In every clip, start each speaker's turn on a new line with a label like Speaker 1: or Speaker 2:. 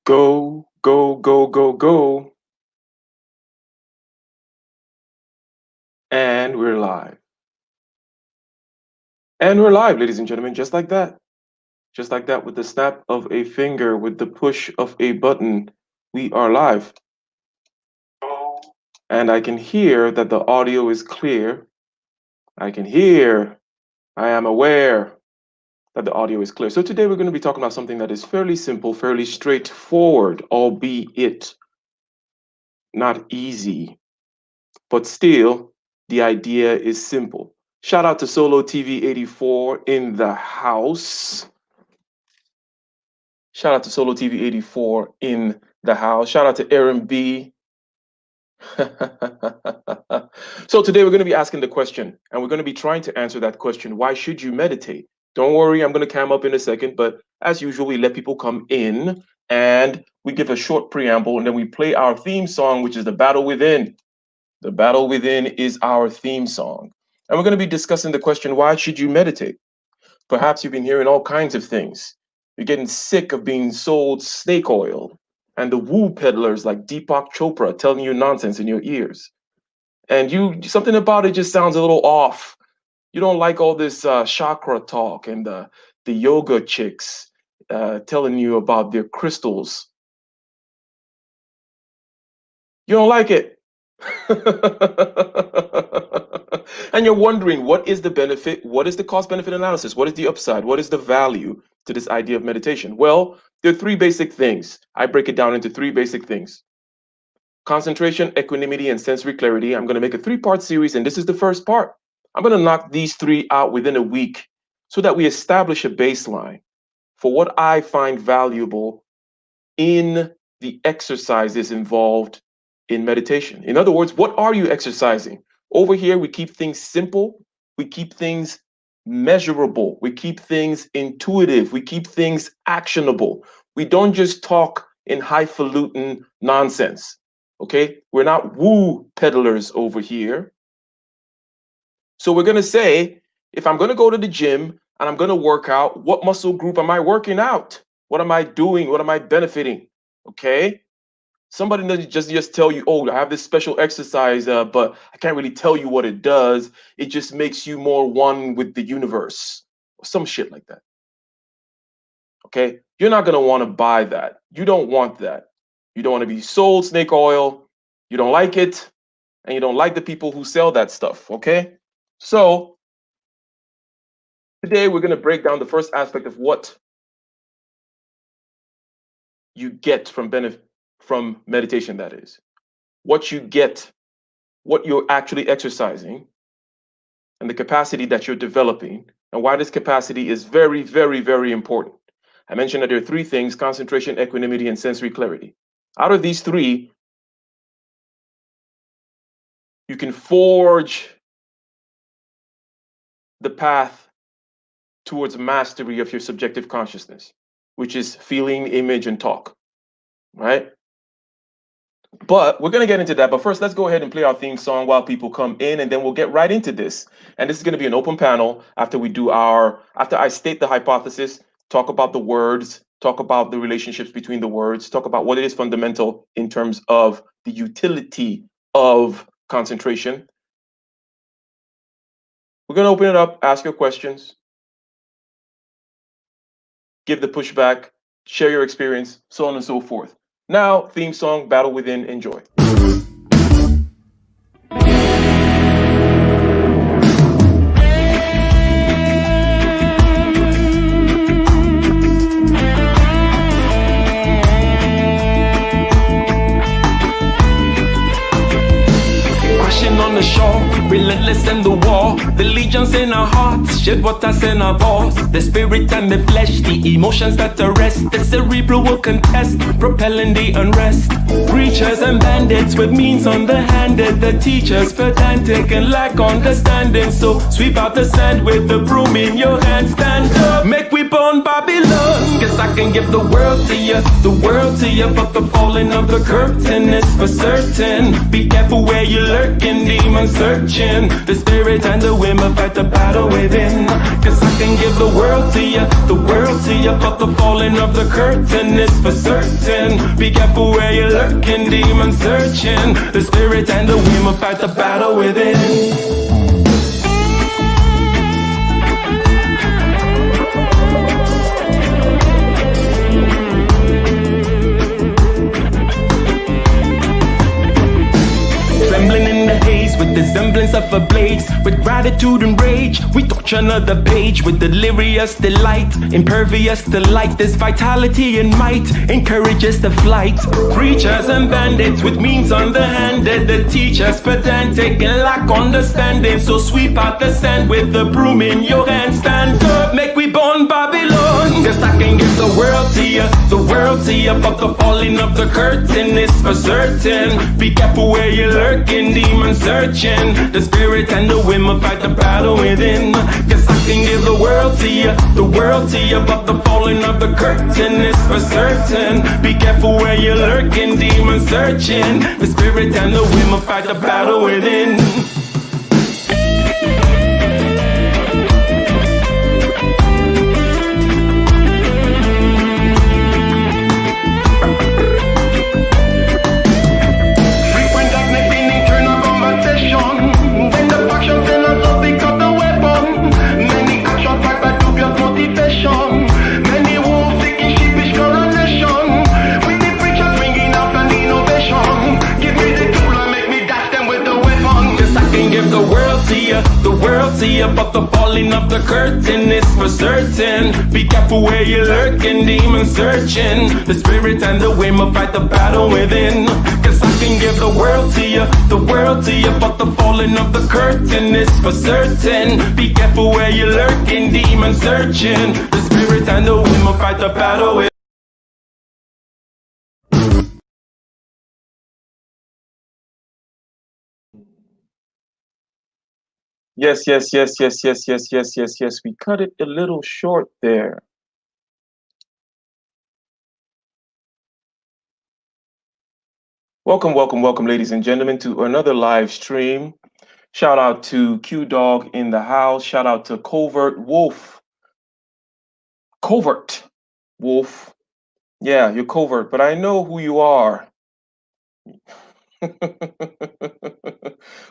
Speaker 1: Go, go, go, go, go. And we're live. And we're live, ladies and gentlemen, just like that. Just like that, with the snap of a finger, with the push of a button, we are live. And I can hear that the audio is clear. I am aware that the audio is clear. So today we're going to be talking about something that is fairly simple, fairly straightforward, albeit not easy, but still the idea is simple. Shout out to Solo TV 84 in the house. Shout out to Solo TV 84 in the house. Shout out to Aaron B. So today we're going to be asking the question, and we're going to be trying to answer that question. Why should you meditate? Don't worry, I'm going to cam up in a second, but as usual, we let people come in and we give a short preamble, and then we play our theme song, which is The Battle Within. The Battle Within is our theme song. And we're going to be discussing the question, why should you meditate? Perhaps you've been hearing all kinds of things. You're getting sick of being sold snake oil and the woo peddlers like Deepak Chopra telling you nonsense in your ears. And something about it just sounds a little off. You don't like all this chakra talk and the yoga chicks telling you about their crystals. You don't like it. And you're wondering, what is the benefit? What is the cost benefit analysis? What is the upside? What is the value to this idea of meditation? Well, there are three basic things. I break it down into three basic things: concentration, equanimity, and sensory clarity. I'm going to make a three-part series, and this is the first part. I'm going to knock these three out within a week so that we establish a baseline for what I find valuable in the exercises involved in meditation. In other words, what are you exercising? Over here, we keep things simple. We keep things measurable. We keep things intuitive. We keep things actionable. We don't just talk in highfalutin nonsense. Okay? We're not woo peddlers over here. So we're going to say, if I'm going to go to the gym and I'm going to work out, what muscle group am I working out? What am I doing? What am I benefiting? Okay? Somebody doesn't just tell you, oh, I have this special exercise, but I can't really tell you what it does. It just makes you more one with the universe, or some shit like that. Okay? You're not going to want to buy that. You don't want that. You don't want to be sold snake oil. You don't like it. And you don't like the people who sell that stuff. Okay? So today we're going to break down the first aspect of what you get from meditation, that is. What you get, what you're actually exercising, and the capacity that you're developing, and why this capacity is very, very, very important. I mentioned that there are three things: concentration, equanimity, and sensory clarity. Out of these three, you can forge the path towards mastery of your subjective consciousness, which is feeling, image, and talk, right? But we're going to get into that. But first, let's go ahead and play our theme song while people come in, and then we'll get right into this. And this is going to be an open panel after I state the hypothesis, talk about the words, talk about the relationships between the words, talk about what it is fundamental in terms of the utility of concentration. We're going to open it up, ask your questions, give the pushback, share your experience, so on and so forth. Now, theme song, Battle Within, enjoy.
Speaker 2: On the shore, relentless in the war, the legions in our hearts, shed waters in our voice, the spirit and the flesh, the emotions that arrest, the cerebral will contest, propelling the unrest. Preachers and bandits with means underhanded, the teachers pedantic and lack understanding. So sweep out the sand with the broom in your hand, stand up, make we burn Babylon. Cause I can give the world to you, but the falling of the curtain is for certain. Be careful where you're lurking, demon searching. The spirit and the women fight the battle within. Cause I can give the world to you, but the falling of the curtain is for certain. Be careful where you're lurking, demon searching. The spirit and the women fight the battle within. With the semblance of a blaze, with gratitude and rage, we touch another page with delirious delight, impervious to light. This vitality and might encourages the flight. Preachers and bandits with means underhanded, the teachers pedantic and lack understanding. So sweep out the sand with the broom in your hand. Stand up, make we born Babylon. Yes, I can give the world to you, but the falling of the curtain is for certain. Be careful where you're lurking, demon searching. The spirit and the women fight the battle within. Guess I can give the world to you, but the falling of the curtain is for certain. Be careful where you're lurking, demon searching. The spirit and the women fight the battle within. But the falling of the curtain is for certain. Be careful where you're lurking, demon searching. The spirit and the women fight the battle within. Cause I can give the world to you, but the falling of the curtain is for certain. Be careful where you're lurking, demon searching. The spirit and the women fight the battle within.
Speaker 1: Yes. We cut it a little short there. Welcome, ladies and gentlemen, to another live stream. Shout out to Q Dog in the house. Shout out to Covert Wolf. Yeah, you're covert, but I know who you are.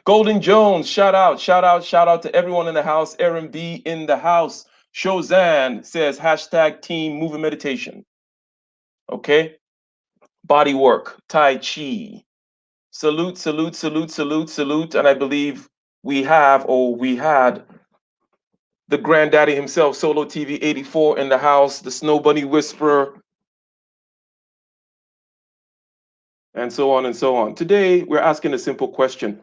Speaker 1: Golden Jones, shout out to everyone in the house. Aaron B in the house. Shozan says hashtag team moving meditation. Okay. Body work, Tai Chi. Salute. And I believe we had the granddaddy himself, Solo TV 84 in the house, the Snow Bunny Whisperer, and so on and so on. Today, we're asking a simple question.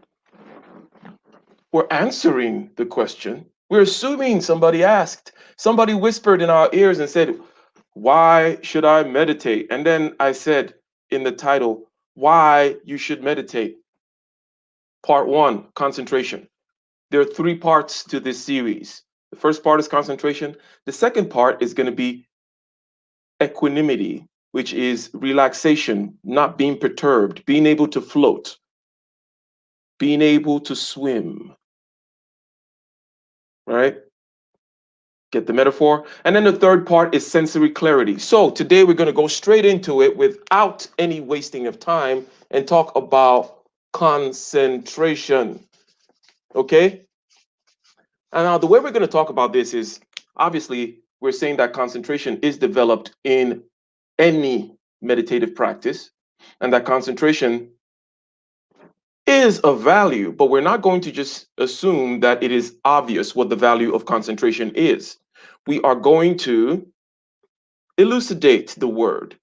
Speaker 1: We're answering the question. We're assuming somebody asked. Somebody whispered in our ears and said, why should I meditate? And then I said in the title, why you should meditate. Part 1, concentration. There are 3 parts to this series. The first part is concentration. The second part is going to be equanimity, which is relaxation, not being perturbed, being able to float, being able to swim. Right? Get the metaphor? And then the third part is sensory clarity. So today we're going to go straight into it without any wasting of time and talk about concentration. Okay? And now the way we're going to talk about this is, obviously, we're saying that concentration is developed in any meditative practice, and that concentration is of value, but we're not going to just assume that it is obvious what the value of concentration is. We are going to elucidate the word,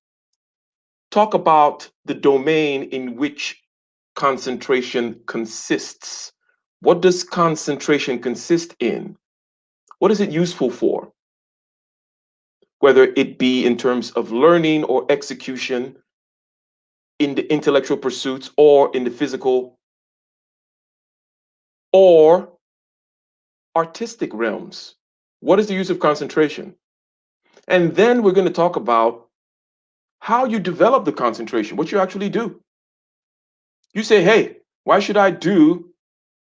Speaker 1: talk about the domain in which concentration consists. What does concentration consist in? What is it useful for? Whether it be in terms of learning or execution, in the intellectual pursuits or in the physical or artistic realms. What is the use of concentration? And then we're going to talk about how you develop the concentration, what you actually do. You say, hey, why should I do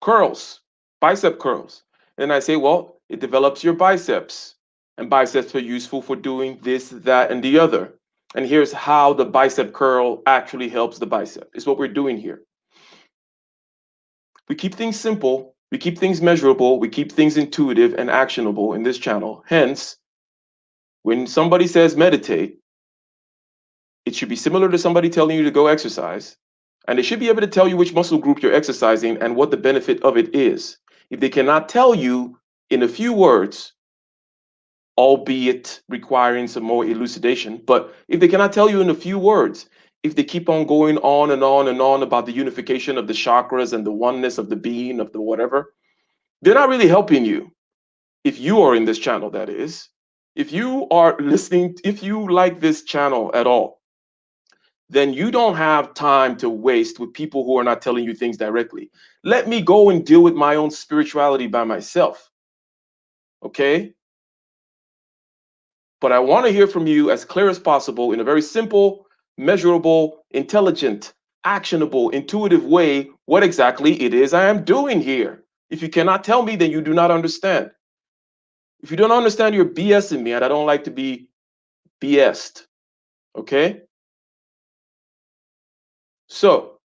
Speaker 1: curls, bicep curls? And I say, well, it develops your biceps, and biceps are useful for doing this, that, and the other. And here's how the bicep curl actually helps the bicep. Is what we're doing here. We keep things simple, we keep things measurable, we keep things intuitive and actionable in this channel. Hence, when somebody says meditate, it should be similar to somebody telling you to go exercise, and they should be able to tell you which muscle group you're exercising and what the benefit of it is. If they cannot tell you in a few words, albeit requiring some more elucidation, but if they cannot tell you in a few words, if they keep on going on and on and on about the unification of the chakras and the oneness of the being of the whatever, they're not really helping you. If you are in this channel, that is, if you are listening, if you like this channel at all, then you don't have time to waste with people who are not telling you things directly. Let me go and deal with my own spirituality by myself. Okay? But I want to hear from you as clear as possible in a very simple, measurable, intelligent, actionable, intuitive way what exactly it is I am doing here. If you cannot tell me, then you do not understand. If you don't understand, you're BSing me, and I don't like to be BS'd. Okay? So,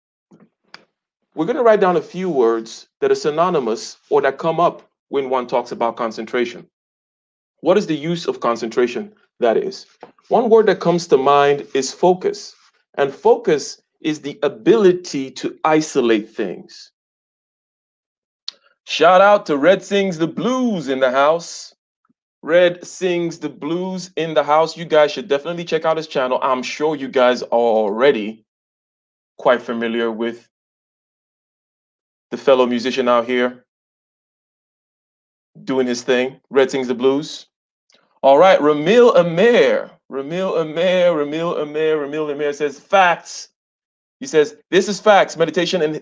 Speaker 1: we're going to write down a few words that are synonymous or that come up when one talks about concentration. What is the use of concentration? That is, one word that comes to mind is focus. And focus is the ability to isolate things. Shout out to Red Sings the Blues in the house. Red Sings the Blues in the house. You guys should definitely check out his channel. I'm sure you guys are already quite familiar with the fellow musician out here doing his thing. Red Sings the Blues. All right, Ramil Amir. Ramil Amir says facts. He says, this is facts. Meditation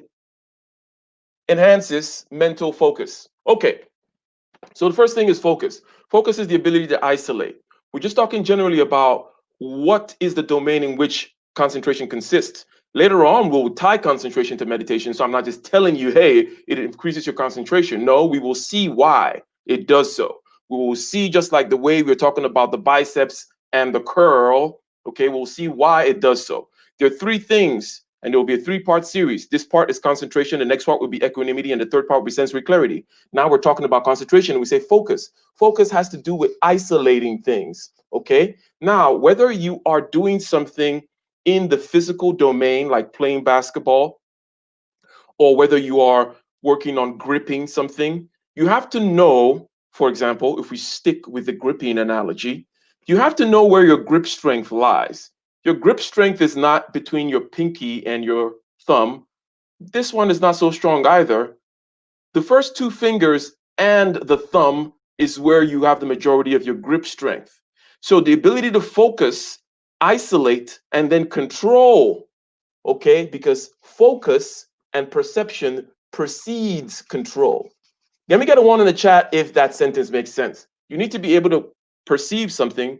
Speaker 1: enhances mental focus. Okay, so the first thing is focus. Focus is the ability to isolate. We're just talking generally about what is the domain in which concentration consists. Later on, we'll tie concentration to meditation. So I'm not just telling you, hey, it increases your concentration. No, we will see why it does so. We will see, just like the way we're talking about the biceps and the curl, okay, we'll see why it does so. There are three things, and there will be a three-part series. This part is concentration, the next part will be equanimity, and the third part will be sensory clarity. Now we're talking about concentration, and we say focus. Focus has to do with isolating things, okay? Now, whether you are doing something in the physical domain, like playing basketball, or whether you are working on gripping something, you have to know, for example, if we stick with the gripping analogy, you have to know where your grip strength lies. Your grip strength is not between your pinky and your thumb. This one is not so strong either. The first two fingers and the thumb is where you have the majority of your grip strength. So the ability to focus, isolate, and then control, okay? Because focus and perception precedes control. Let me get a one in the chat if that sentence makes sense. You need to be able to perceive something,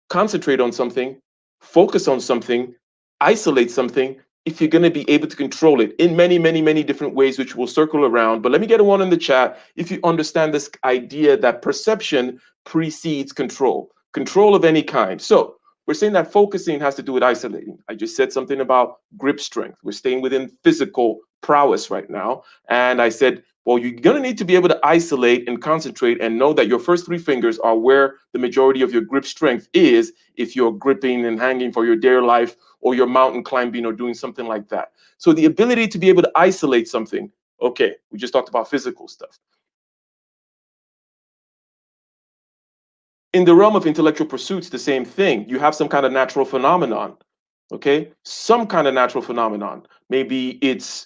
Speaker 1: concentrate on something, focus on something, isolate something, if you're going to be able to control it in many, many, many different ways, which we'll circle around. But let me get a one in the chat if you understand this idea that perception precedes control, control of any kind. So we're saying that focusing has to do with isolating. I just said something about grip strength. We're staying within physical prowess right now. And I said, well, you're going to need to be able to isolate and concentrate and know that your first three fingers are where the majority of your grip strength is if you're gripping and hanging for your dear life, or you're mountain climbing or doing something like that. So the ability to be able to isolate something. Okay, we just talked about physical stuff. In the realm of intellectual pursuits, the same thing. You have some kind of natural phenomenon, okay? Some kind of natural phenomenon. Maybe it's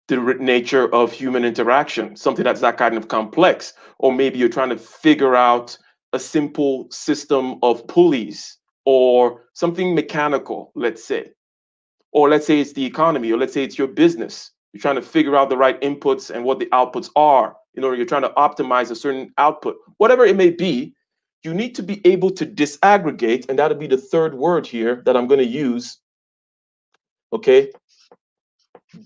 Speaker 1: the nature of human interaction, something that's that kind of complex. Or maybe you're trying to figure out a simple system of pulleys or something mechanical, let's say. Or let's say it's the economy, or let's say it's your business. You're trying to figure out the right inputs and what the outputs are. You're trying to optimize a certain output, whatever it may be. you need to be able to disaggregate, and that'll be the third word here that I'm going to use. Okay,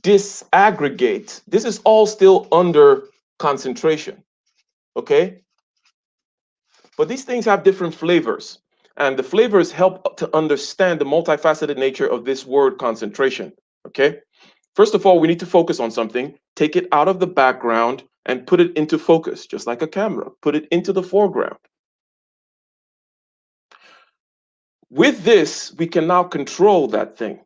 Speaker 1: disaggregate. This is all still under concentration. Okay, but these things have different flavors, and the flavors help to understand the multifaceted nature of this word concentration. Okay, first of all, we need to focus on something, take it out of the background and put it into focus, just like a camera, put it into the foreground. With this, we can now control that thing.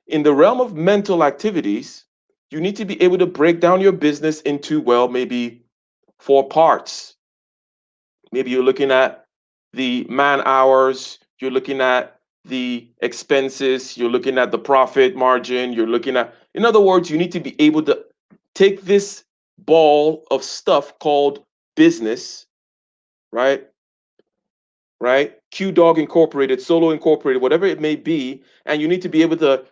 Speaker 1: In the realm of mental activities, you need to be able to break down your business into, well, maybe 4 parts. Maybe you're looking at the man hours, you're looking at the expenses, you're looking at the profit margin, you're looking at, in other words, you need to be able to take this ball of stuff called business, right? Right? Q Dog Incorporated, Solo Incorporated, whatever it may be, and you need to be able to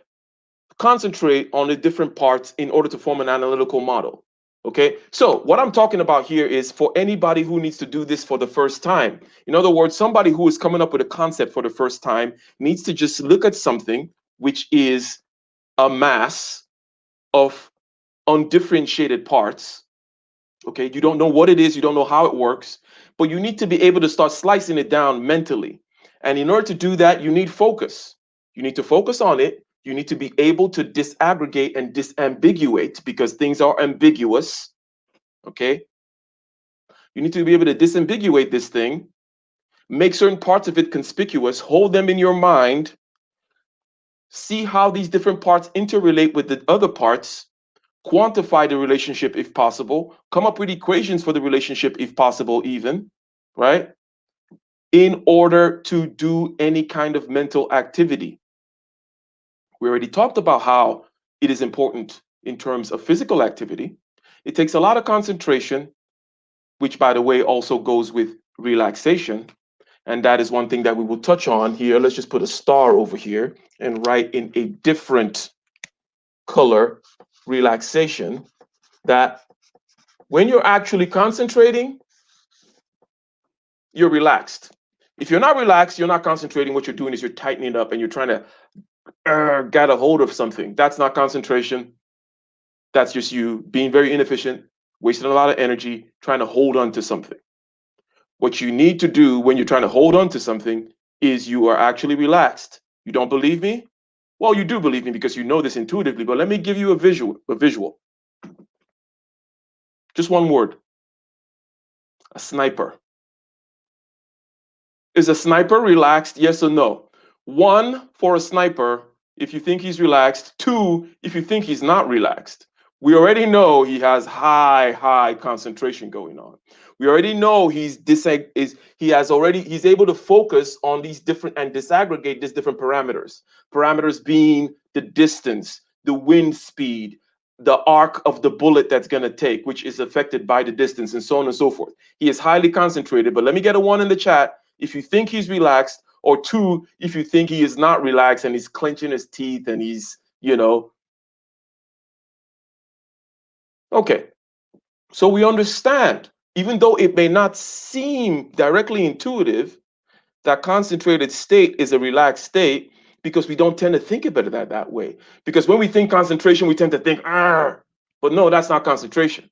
Speaker 1: concentrate on the different parts in order to form an analytical model. Okay, so what I'm talking about here is for anybody who needs to do this for the first time. In other words, somebody who is coming up with a concept for the first time needs to just look at something which is a mass of undifferentiated parts. Okay, you don't know what it is, you don't know how it works, but you need to be able to start slicing it down mentally. And in order to do that, you need focus. You need to focus on it. You need to be able to disaggregate and disambiguate because things are ambiguous. Okay, you need to be able to disambiguate this thing, make certain parts of it conspicuous, hold them in your mind, see how these different parts interrelate with the other parts, quantify the relationship if possible, come up with equations for the relationship if possible, even, right? In order to do any kind of mental activity. We already talked about how it is important in terms of physical activity. It takes a lot of concentration, which, by the way, also goes with relaxation. And that is one thing that we will touch on here. Let's just put a star over here and write in a different color relaxation, that when you're actually concentrating, you're relaxed. If you're not relaxed, you're not concentrating. What you're doing is you're tightening up and you're trying to get a hold of something. That's not concentration. That's just you being very inefficient, wasting a lot of energy trying to hold on to something. What you need to do when you're trying to hold on to something is you are actually relaxed. You don't believe me? Well, you do believe me because you know this intuitively, but let me give you a visual. Just one word. A sniper. Is a sniper relaxed? Yes or no? 1, for a sniper, if you think he's relaxed. 2, if you think he's not relaxed. We already know he has high concentration going on. We already know he's able to focus on these different and disaggregate these different parameters. Parameters being the distance, the wind speed, the arc of the bullet that's going to take, which is affected by the distance, and so on and so forth. He is highly concentrated. But let me get a 1 in the chat if you think he's relaxed, or 2 if you think he is not relaxed and he's clenching his teeth and he's, okay. So we understand, even though it may not seem directly intuitive, that concentrated state is a relaxed state, because we don't tend to think about it that way. Because when we think concentration, we tend to think, but no, that's not concentration.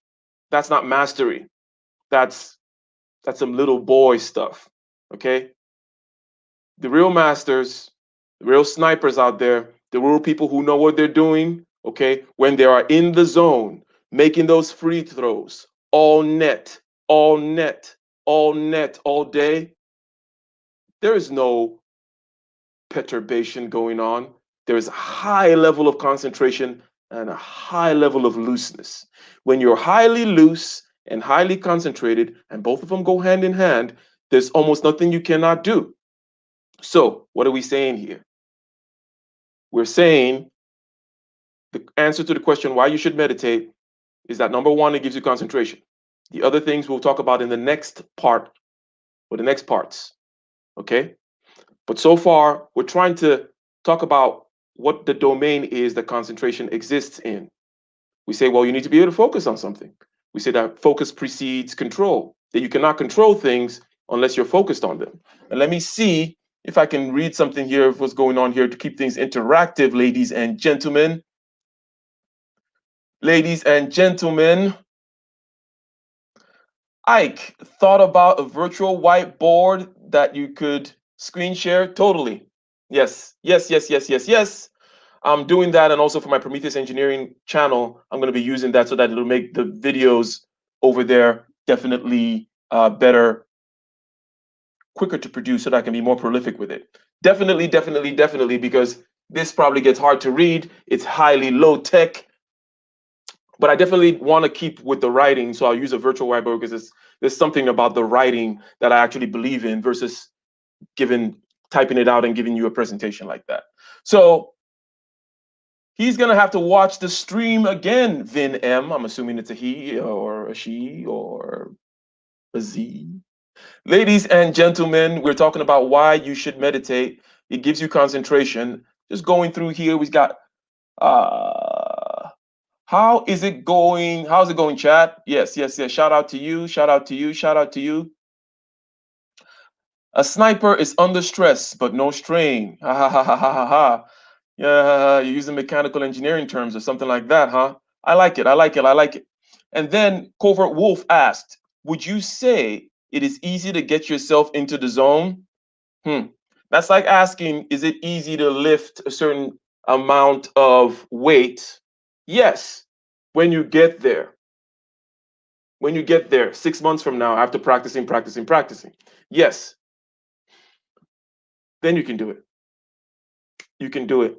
Speaker 1: That's not mastery. That's some little boy stuff. Okay. The real masters, the real snipers out there, the real people who know what they're doing, okay, when they are in the zone, making those free throws, all net, all net, all net, all day, there is no perturbation going on. There is a high level of concentration and a high level of looseness. When you're highly loose and highly concentrated, and both of them go hand in hand, there's almost nothing you cannot do. So, what are we saying here? We're saying the answer to the question why you should meditate is that, number 1, it gives you concentration. The other things we'll talk about in the next part, or the next parts. Okay? But so far, we're trying to talk about what the domain is that concentration exists in. We say, well, you need to be able to focus on something. We say that focus precedes control. that you cannot control things unless you're focused on them. And let me see if I can read something here of what's going on here to keep things interactive, ladies and gentlemen. Ladies and gentlemen, Ike, thought about a virtual whiteboard that you could screen share? Totally. Yes, yes, yes, yes, yes, yes. I'm doing that, and also for my Prometheus Engineering channel, I'm going to be using that so that it'll make the videos over there definitely better, quicker to produce, so that I can be more prolific with it. Definitely, definitely, definitely, because this probably gets hard to read. It's highly low tech, but I definitely want to keep with the writing, so I'll use a virtual whiteboard because there's something about the writing that I actually believe in versus giving typing it out and giving you a presentation like that. So he's gonna have to watch the stream again, Vin M. I'm assuming it's a he or a she or a Z. Ladies and gentlemen, we're talking about why you should meditate. It gives you concentration. Just going through here, we've got how is it going? How's it going, chat? Yes, yes, yes. Shout out to you, shout out to you, shout out to you. A sniper is under stress, but no strain. Ha ha ha ha ha ha ha. Yeah, you're using mechanical engineering terms or something like that, huh? I like it. I like it. I like it. And then Covert Wolf asked, would you say it is easy to get yourself into the zone? That's like asking, is it easy to lift a certain amount of weight? Yes, when you get there. When you get there, 6 months from now, after practicing, practicing, practicing. Yes, then you can do it. You can do it.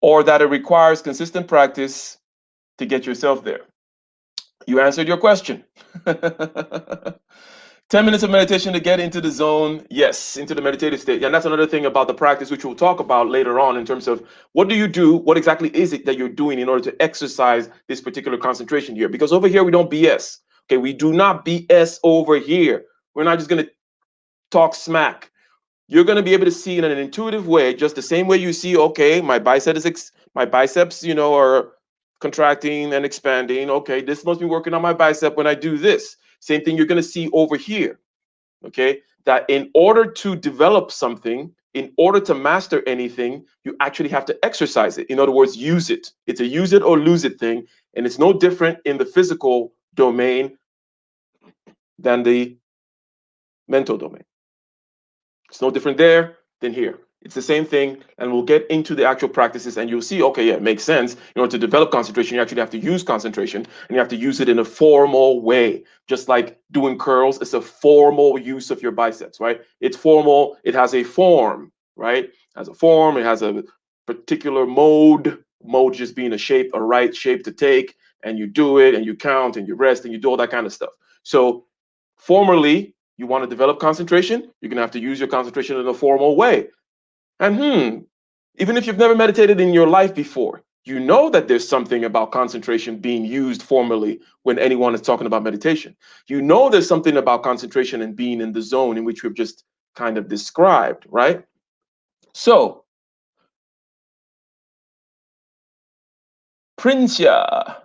Speaker 1: Or that it requires consistent practice to get yourself there. You answered your question. 10 minutes of meditation to get into the zone. Yes, into the meditative state. And that's another thing about the practice, which we'll talk about later on in terms of what do you do? What exactly is it that you're doing in order to exercise this particular concentration here? Because over here, we don't BS. Okay, we do not BS over here. We're not just going to talk smack. You're going to be able to see in an intuitive way, just the same way you see, okay, my biceps, are contracting and expanding. Okay, this must be working on my bicep when I do this. Same thing you're going to see over here. Okay, that in order to develop something, in order to master anything, you actually have to exercise it. In other words, use it. It's a use it or lose it thing. And it's no different in the physical domain than the mental domain. It's no different there than here. It's the same thing, and we'll get into the actual practices, and you'll see, okay, yeah, it makes sense. In order to develop concentration, you actually have to use concentration, and you have to use it in a formal way. Just like doing curls, it's a formal use of your biceps, right? It's formal, it has a form, right? It has a form, it has a particular mode just being a shape, a right shape to take, and you do it, and you count, and you rest, and you do all that kind of stuff. So formally, you want to develop concentration, you're going to have to use your concentration in a formal way. And even if you've never meditated in your life before, you know that there's something about concentration being used formally when anyone is talking about meditation. You know there's something about concentration and being in the zone in which we've just kind of described, right? So, Princia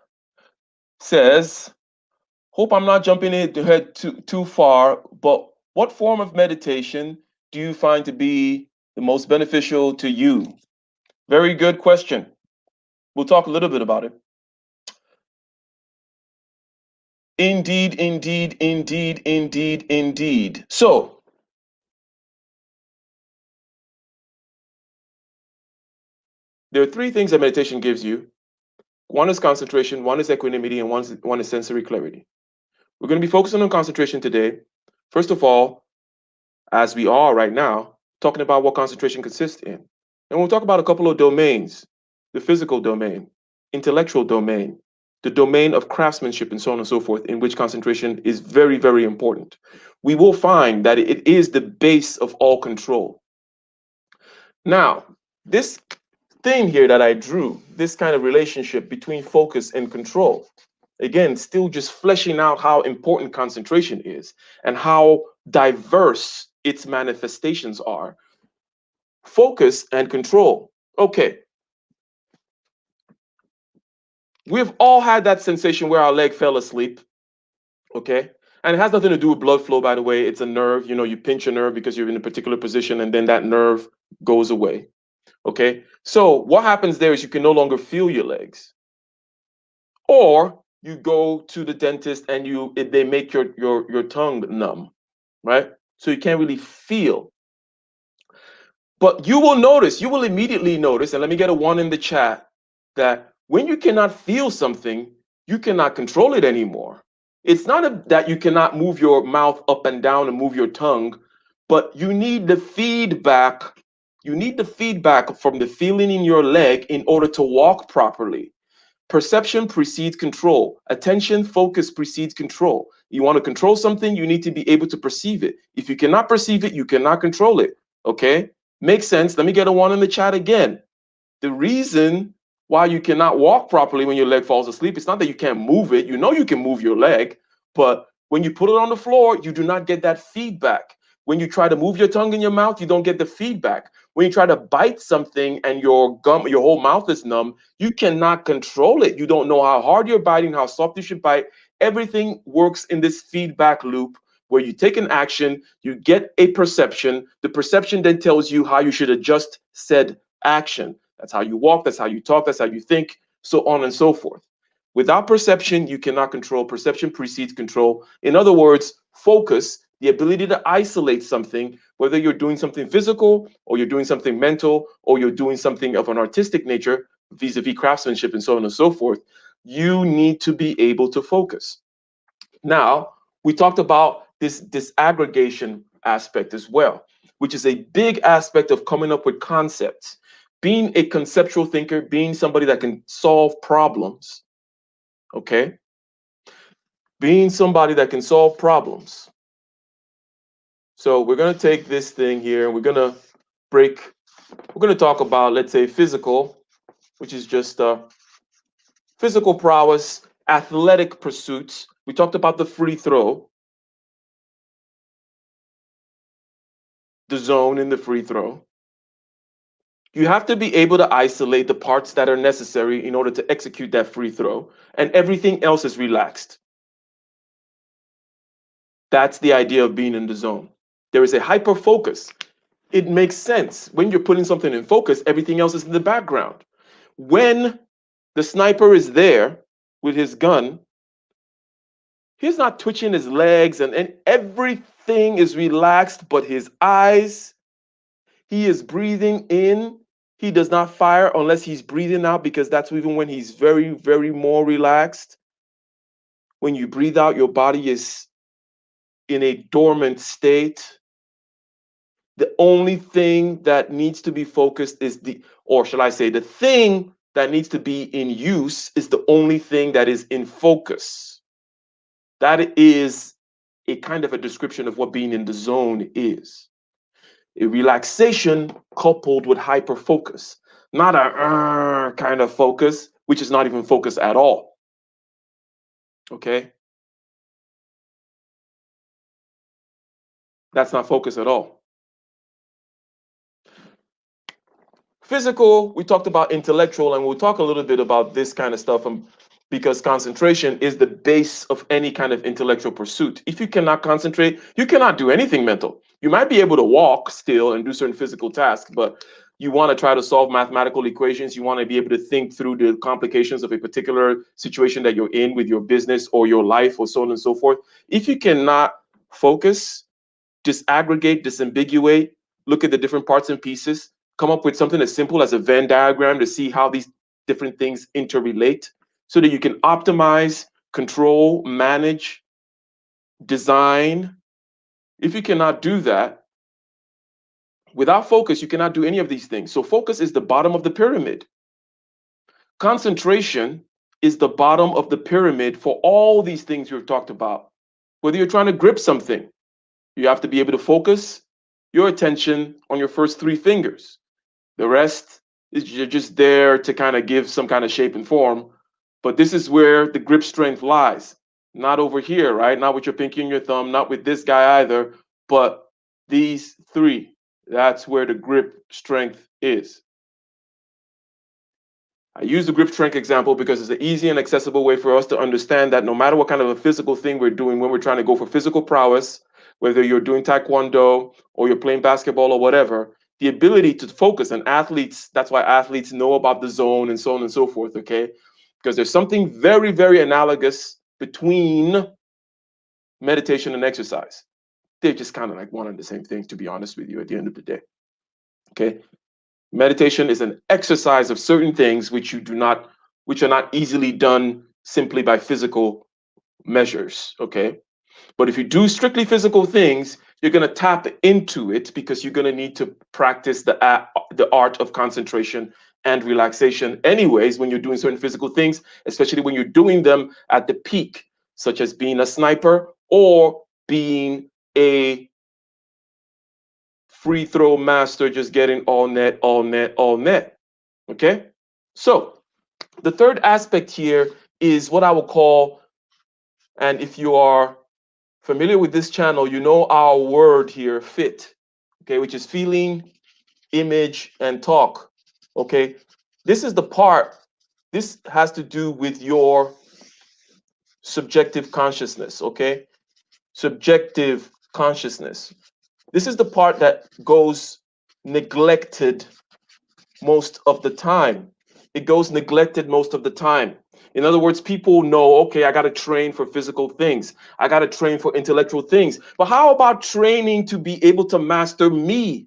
Speaker 1: says, hope I'm not jumping ahead too far, but what form of meditation do you find to be the most beneficial to you? Very good question. We'll talk a little bit about it. Indeed, indeed, indeed, indeed, indeed. So, there are three things that meditation gives you. One is concentration, one is equanimity, and one is sensory clarity. We're going to be focusing on concentration today. First of all, as we are right now, talking about what concentration consists in. And we'll talk about a couple of domains: the physical domain, intellectual domain, the domain of craftsmanship, and so on and so forth, in which concentration is very, very important. We will find that it is the base of all control. Now, this thing here that I drew, this kind of relationship between focus and control, again, still just fleshing out how important concentration is and how diverse its manifestations are. Focus and control. Okay. We've all had that sensation where our leg fell asleep, okay? And it has nothing to do with blood flow, by the way. It's a nerve. You know, you pinch a nerve because you're in a particular position, and then that nerve goes away, okay? So what happens there is you can no longer feel your legs. Or you go to the dentist and they make your tongue numb, right? So you can't really feel. But you will notice, you will immediately notice, and let me get a one in the chat, that when you cannot feel something, you cannot control it anymore. It's not that you cannot move your mouth up and down and move your tongue, but you need the feedback. You need the feedback from the feeling in your leg in order to walk properly. Perception precedes control. Attention, focus precedes control. You want to control something, you need to be able to perceive it. If you cannot perceive it, you cannot control it. Okay? Makes sense. Let me get a one in the chat again. The reason why you cannot walk properly when your leg falls asleep, it's not that you can't move it. You know you can move your leg, but when you put it on the floor, you do not get that feedback. When you try to move your tongue in your mouth, you don't get the feedback. When you try to bite something and your gum, your whole mouth is numb, you cannot control it. You don't know how hard you're biting, how soft you should bite. Everything works in this feedback loop where you take an action, you get a perception. The perception then tells you how you should adjust said action. That's how you walk, that's how you talk, that's how you think, so on and so forth. Without perception, you cannot control. Perception precedes control. In other words, focus, the ability to isolate something, whether you're doing something physical or you're doing something mental or you're doing something of an artistic nature, vis-a-vis craftsmanship and so on and so forth, you need to be able to focus. Now, we talked about this disaggregation aspect as well, which is a big aspect of coming up with concepts. Being a conceptual thinker, being somebody that can solve problems, okay? Being somebody that can solve problems. So we're going to take this thing here and we're going to talk about, let's say, physical, which is just physical prowess, athletic pursuits. We talked about the free throw, the zone in the free throw. You have to be able to isolate the parts that are necessary in order to execute that free throw, and everything else is relaxed. That's the idea of being in the zone. There is a hyper focus. It makes sense. When you're putting something in focus, everything else is in the background. When the sniper is there with his gun, he's not twitching his legs and everything is relaxed, but his eyes, he is breathing in. He does not fire unless he's breathing out, because that's even when he's very, very more relaxed. When you breathe out, your body is in a dormant state. The only thing that needs to be focused is or shall I say, the thing that needs to be in use is the only thing that is in focus. That is a kind of a description of what being in the zone is. A relaxation coupled with hyper focus, not a kind of focus, which is not even focus at all. Okay? That's not focus at all. Physical, we talked about intellectual, and we'll talk a little bit about this kind of stuff because concentration is the base of any kind of intellectual pursuit. If you cannot concentrate, you cannot do anything mental. You might be able to walk still and do certain physical tasks, but you want to try to solve mathematical equations. You want to be able to think through the complications of a particular situation that you're in with your business or your life or so on and so forth. If you cannot focus, disaggregate, disambiguate, look at the different parts and pieces, come up with something as simple as a Venn diagram to see how these different things interrelate so that you can optimize, control, manage, design. If you cannot do that, without focus, you cannot do any of these things. So focus is the bottom of the pyramid. Concentration is the bottom of the pyramid for all these things you've talked about. Whether you're trying to grip something, you have to be able to focus your attention on your first three fingers. The rest is you're just there to kind of give some kind of shape and form. But this is where the grip strength lies. Not over here, right? Not with your pinky and your thumb, not with this guy either, but these three. That's where the grip strength is. I use the grip strength example because it's an easy and accessible way for us to understand that no matter what kind of a physical thing we're doing, when we're trying to go for physical prowess, whether you're doing taekwondo or you're playing basketball or whatever, the ability to focus, and athletes, that's why athletes know about the zone and so on and so forth, okay? Because there's something very, very analogous between meditation and exercise. They're just kind of like one and the same thing, to be honest with you, at the end of the day, okay? Meditation is an exercise of certain things which are not easily done simply by physical measures. Okay. But if you do strictly physical things, you're going to tap into it because you're going to need to practice the art of concentration and relaxation, anyways, when you're doing certain physical things, especially when you're doing them at the peak, such as being a sniper or being a free throw master, just getting all net, all net, all net. Okay. So the third aspect here is what I will call, and if you are familiar with this channel, you know our word here, fit, okay, which is feeling, image, and talk. Okay. This is the part, this has to do with your subjective consciousness. Okay. Subjective consciousness. This is the part that goes neglected most of the time. It goes neglected most of the time. In other words, people know, okay, I got to train for physical things. I got to train for intellectual things. But how about training to be able to master me?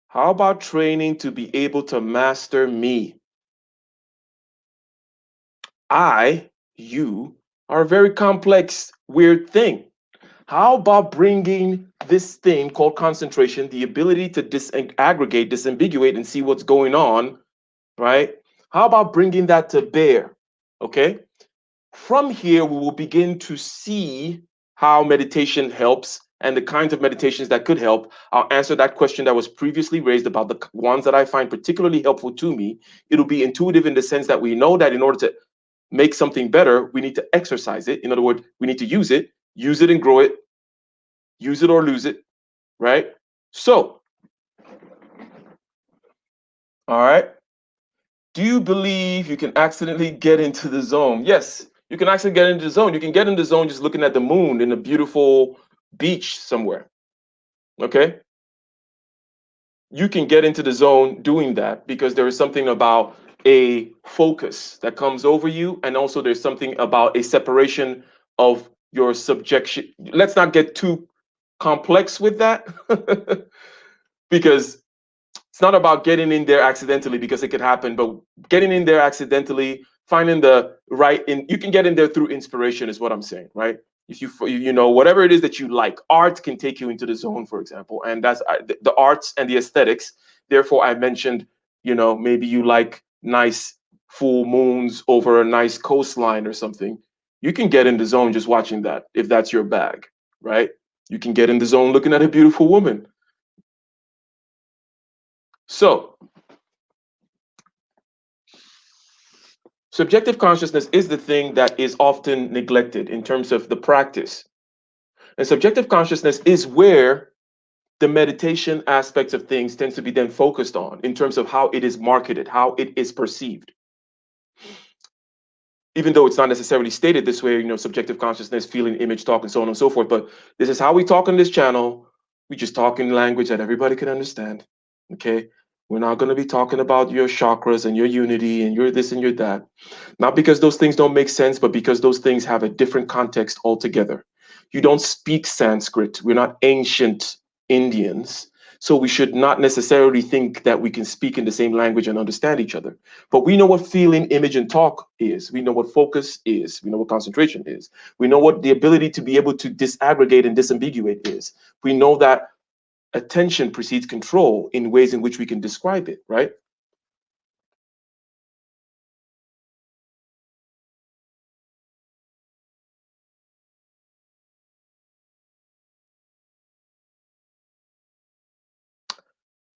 Speaker 1: How about training to be able to master me? You are a very complex, weird thing. How about bringing this thing called concentration, the ability to disaggregate, disambiguate, and see what's going on, right? How about bringing that to bear? Okay. From here, we will begin to see how meditation helps and the kinds of meditations that could help. I'll answer that question that was previously raised about the ones that I find particularly helpful to me. It'll be intuitive in the sense that we know that in order to make something better, we need to exercise it. In other words, we need to use it and grow it, use it or lose it, right? So, all right. Do you believe you can accidentally get into the zone? Yes, you can actually get into the zone. You can get in the zone just looking at the moon in a beautiful beach somewhere. Okay. You can get into the zone doing that because there is something about a focus that comes over you. And also, there's something about a separation of your subjection. Let's not get too complex with that because it's not about getting in there accidentally because it could happen, but getting in there accidentally, finding the right in, you can get in there through inspiration is what I'm saying, right? If you know, whatever it is that you like, art can take you into the zone, for example, and that's the arts and the aesthetics. Therefore, I mentioned, you know, maybe you like nice full moons over a nice coastline or something. You can get in the zone just watching that if that's your bag, right? You can get in the zone looking at a beautiful woman. So subjective consciousness is the thing that is often neglected in terms of the practice. And subjective consciousness is where the meditation aspects of things tends to be then focused on in terms of how it is marketed, how it is perceived. Even though it's not necessarily stated this way, you know, subjective consciousness, feeling, image, talk, and so on and so forth. But this is how we talk on this channel. We just talk in language that everybody can understand. Okay. We're not going to be talking about your chakras and your unity and your this and your that. Not because those things don't make sense, but because those things have a different context altogether. You don't speak Sanskrit. We're not ancient Indians. So we should not necessarily think that we can speak in the same language and understand each other. But we know what feeling, image, and talk is. We know what focus is. We know what concentration is. We know what the ability to be able to disaggregate and disambiguate is. We know that attention precedes control in ways in which we can describe it, right?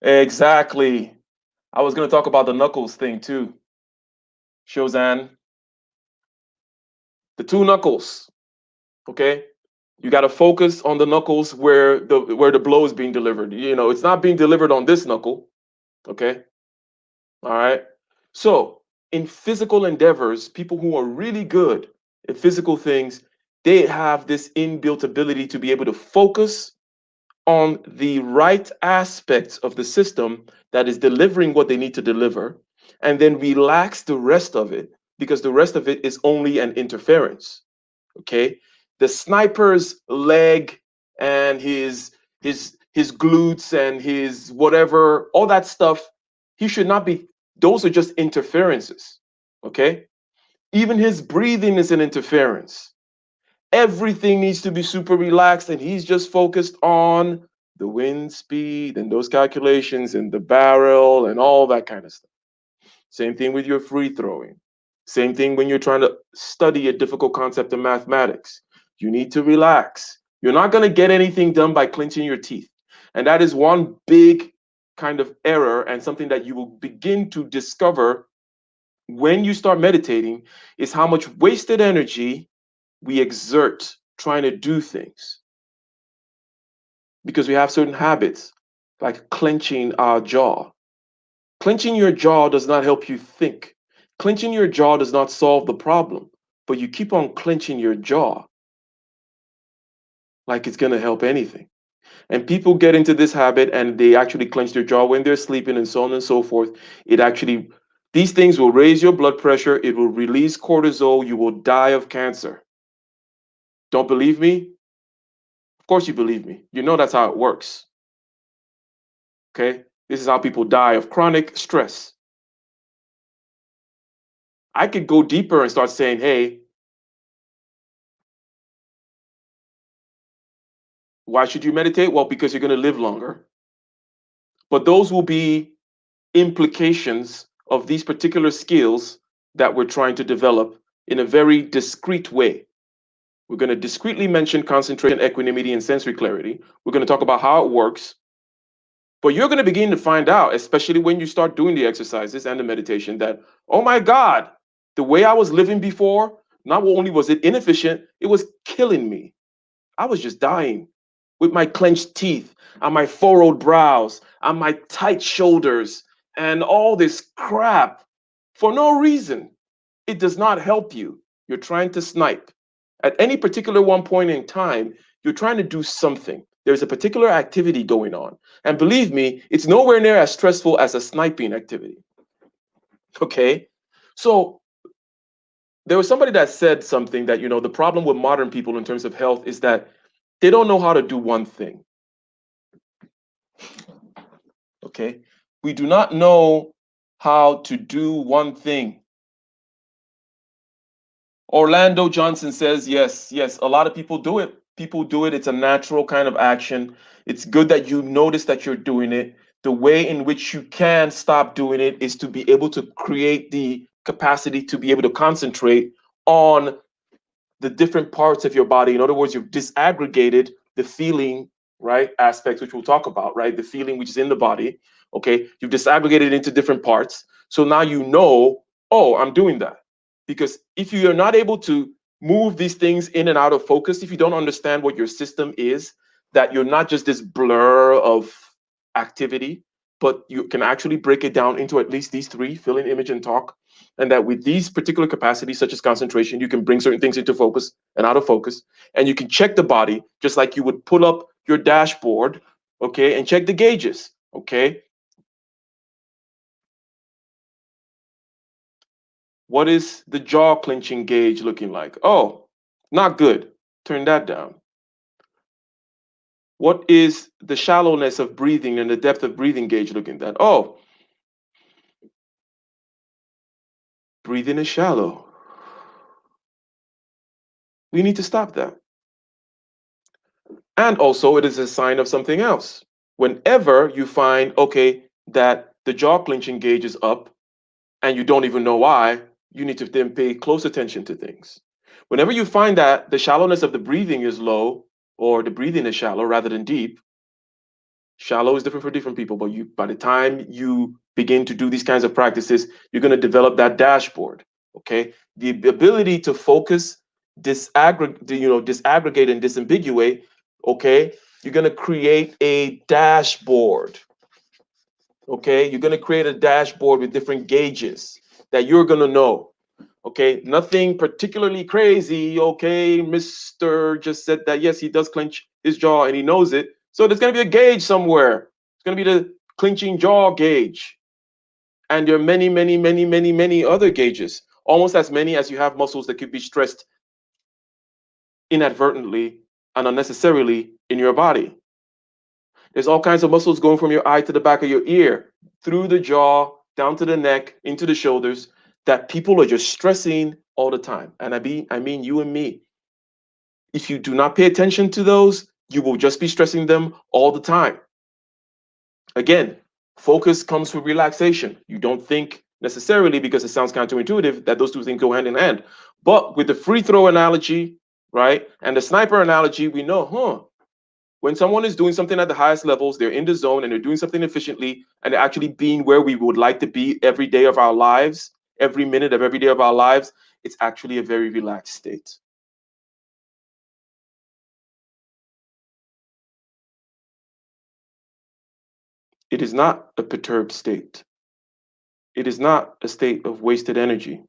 Speaker 1: Exactly. I was going to talk about the knuckles thing too. Shozan, the two knuckles. Okay. You got to focus on the knuckles where the blow is being delivered. It's not being delivered on this knuckle. Okay. All right. So in physical endeavors, people who are really good at physical things, they have this inbuilt ability to be able to focus on the right aspects of the system that is delivering what they need to deliver, and then relax the rest of it, because the rest of it is only an interference. Okay. The sniper's leg and his glutes and his whatever, all that stuff, he should not be, those are just interferences. Okay. Even his breathing is an interference. Everything needs to be super relaxed, and he's just focused on the wind speed and those calculations and the barrel and all that kind of stuff. Same thing with your free throwing. Same thing when you're trying to study a difficult concept in mathematics. You need to relax. You're not going to get anything done by clenching your teeth. And that is one big kind of error, and something that you will begin to discover when you start meditating, is how much wasted energy we exert trying to do things, because we have certain habits like clenching our jaw. Clenching your jaw does not help you think. Clenching your jaw does not solve the problem, but you keep on clenching your jaw like it's going to help anything. And people get into this habit and they actually clench their jaw when they're sleeping and so on and so forth. It actually, these things will raise your blood pressure, it will release cortisol, you will die of cancer. Don't believe me? Of course you believe me. You know that's how it works. Okay? This is how people die of chronic stress. I could go deeper and start saying, hey, why should you meditate? Well, because you're going to live longer. But those will be implications of these particular skills that we're trying to develop in a very discrete way. We're going to discretely mention concentration, equanimity, and sensory clarity. We're going to talk about how it works. But you're going to begin to find out, especially when you start doing the exercises and the meditation, that, oh my God, the way I was living before, not only was it inefficient, it was killing me. I was just dying with my clenched teeth and my furrowed brows and my tight shoulders and all this crap for no reason. It does not help you. You're trying to snipe. At any particular one point in time, you're trying to do something. There's a particular activity going on. And believe me, it's nowhere near as stressful as a sniping activity. Okay? So there was somebody that said something that, the problem with modern people in terms of health is that they don't know how to do one thing. Okay? We do not know how to do one thing. Orlando Johnson says, yes, yes, a lot of people do it. People do it. It's a natural kind of action. It's good that you notice that you're doing it. The way in which you can stop doing it is to be able to create the capacity to be able to concentrate on the different parts of your body. In other words, you've disaggregated the feeling, right, aspects, which we'll talk about, right? The feeling which is in the body. Okay. You've disaggregated it into different parts. So now you know, oh, I'm doing that. Because if you are not able to move these things in and out of focus, if you don't understand what your system is, that you're not just this blur of activity, but you can actually break it down into at least these three: feeling, image, and talk. And that with these particular capacities, such as concentration, you can bring certain things into focus and out of focus. And you can check the body just like you would pull up your dashboard, okay, and check the gauges, okay? What is the jaw clenching gauge looking like? Oh, not good. Turn that down. What is the shallowness of breathing and the depth of breathing gauge looking at? Oh, breathing is shallow. We need to stop that. And also, it is a sign of something else. Whenever you find, okay, that the jaw clenching gauge is up and you don't even know why, you need to then pay close attention to things. Whenever you find that the shallowness of the breathing is low, or the breathing is shallow rather than deep, shallow is different for different people, but by the time you begin to do these kinds of practices, you're going to develop that dashboard. Okay. The ability to focus disaggregate and disambiguate, okay, you're going to create a dashboard. Okay, you're going to create a dashboard with different gauges that you're going to know. Okay, nothing particularly crazy. Okay, Mr. just said that yes, he does clench his jaw and he knows it. So there's going to be a gauge somewhere. It's going to be the clenching jaw gauge. And there are many, many, many, many, many other gauges, almost as many as you have muscles that could be stressed inadvertently and unnecessarily in your body. There's all kinds of muscles going from your eye to the back of your ear, through the jaw, down to the neck, into the shoulders, that people are just stressing all the time. And I mean you and me. If you do not pay attention to those, you will just be stressing them all the time. Again, focus comes with relaxation. You don't think necessarily, because it sounds counterintuitive, that those two things go hand in hand. But with the free throw analogy, right, and the sniper analogy, we know, when someone is doing something at the highest levels, they're in the zone and they're doing something efficiently and they're actually being where we would like to be every day of our lives, every minute of every day of our lives, it's actually a very relaxed state. It is not a perturbed state. It is not a state of wasted energy.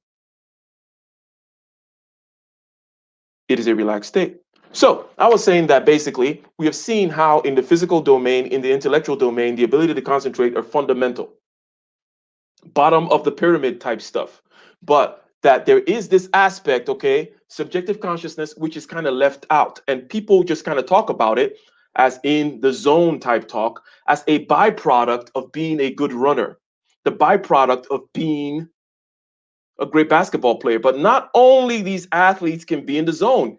Speaker 1: It is a relaxed state. So I was saying that basically we have seen how in the physical domain, in the intellectual domain, the ability to concentrate are fundamental, bottom of the pyramid type stuff. But that there is this aspect, okay, subjective consciousness, which is kind of left out. And people just kind of talk about it as in the zone type talk, as a byproduct of being a good runner, the byproduct of being a great basketball player. But not only these athletes can be in the zone,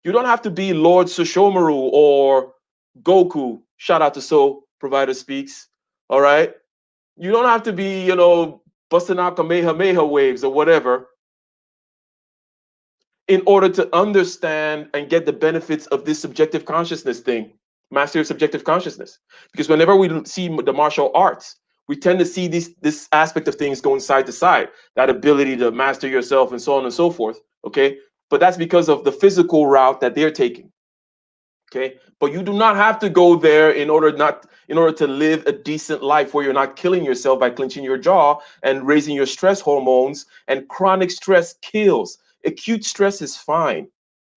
Speaker 1: you don't have to be Lord Sushomaru or Goku. Shout out to Soul Provider Speaks. All right. You don't have to be, busting out Kamehameha waves or whatever in order to understand and get the benefits of this subjective consciousness thing, mastery of subjective consciousness. Because whenever we see the martial arts, we tend to see this aspect of things going side to side, that ability to master yourself and so on and so forth. Okay. But that's because of the physical route that they're taking. Okay, but you do not have to go there in order to live a decent life where you're not killing yourself by clenching your jaw and raising your stress hormones. And chronic stress kills. Acute stress is fine.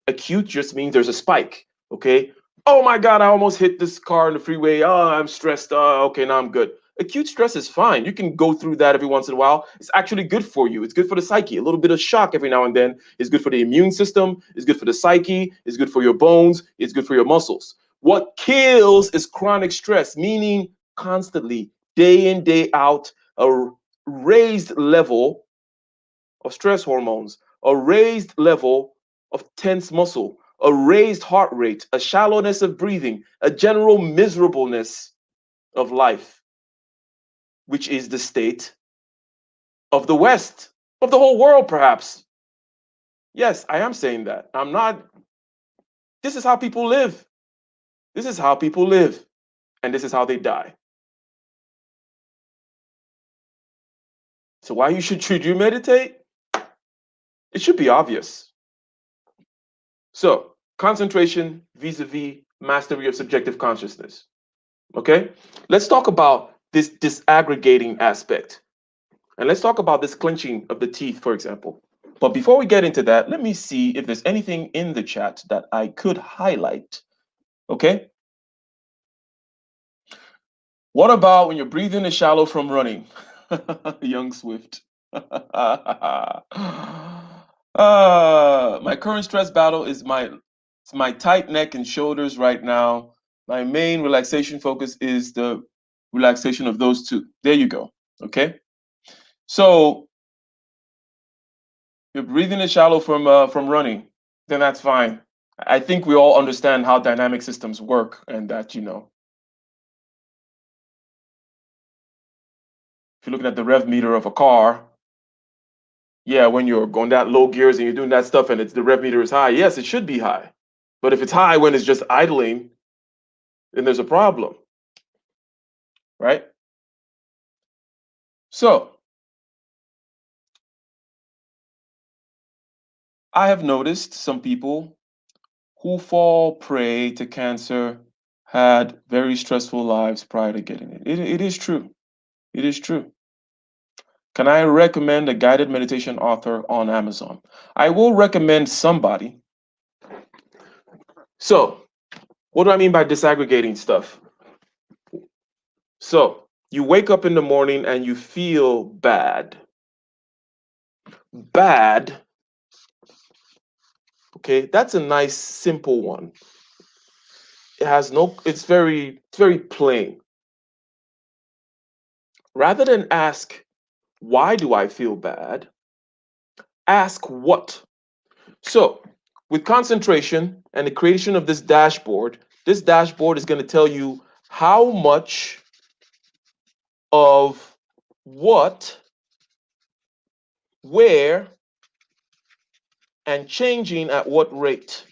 Speaker 1: Acute just means there's a spike. Okay, oh my god, I almost hit this car in the freeway. Oh, I'm stressed. Okay, now I'm good. Acute stress is fine. You can go through that every once in a while. It's actually good for you. It's good for the psyche. A little bit of shock every now and then is good for the immune system. It's good for the psyche. It's good for your bones. It's good for your muscles. What kills is chronic stress, meaning constantly, day in, day out, a raised level of stress hormones, a raised level of tense muscle, a raised heart rate, a shallowness of breathing, a general miserableness of life, which is the state of the West, of the whole world, perhaps. Yes, I am saying that. I'm not, this is how people live. This is how people live, and this is how they die. So, why should you meditate? It should be obvious. So, concentration vis a vis mastery of subjective consciousness. Okay, let's talk about this disaggregating aspect. And let's talk about this clenching of the teeth, for example. But before we get into that, let me see if there's anything in the chat that I could highlight. Okay. What about when you're breathing is shallow from running? Young Swift. My current stress battle is my tight neck and shoulders right now. My main relaxation focus is the relaxation of those two. There you go. Okay. So you're breathing is shallow from running, then that's fine. I think we all understand how dynamic systems work, and that if you're looking at the rev meter of a car, yeah, when you're going that low gears and you're doing that stuff and it's the rev meter is high, yes, it should be high. But if it's high when it's just idling, then there's a problem, right? So I have noticed some people who fall prey to cancer had very stressful lives prior to getting it. It is true. It is true. Can I recommend a guided meditation author on Amazon? I will recommend somebody. So, what do I mean by disaggregating stuff? So, you wake up in the morning and you feel bad. Bad, okay, that's a nice simple one. It has no, it's very plain. Rather than ask, why do I feel bad? Ask what. So, with concentration and the creation of this dashboard is going to tell you how much of what, where, and changing at what rate.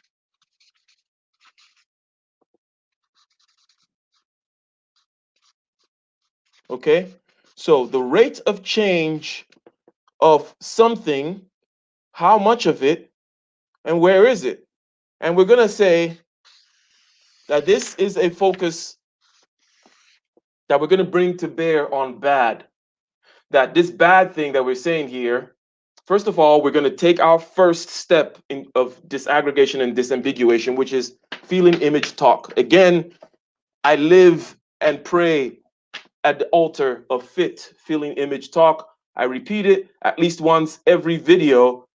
Speaker 1: Okay? So, the rate of change of something, how much of it, and where is it? And we're going to say that this is a focus that we're going to bring to bear on bad. That this bad thing that we're saying here, first of all, we're going to take our first step of disaggregation and disambiguation, which is feeling image talk. Again, I live and pray at the altar of fit, feeling image talk. I repeat it at least once every video.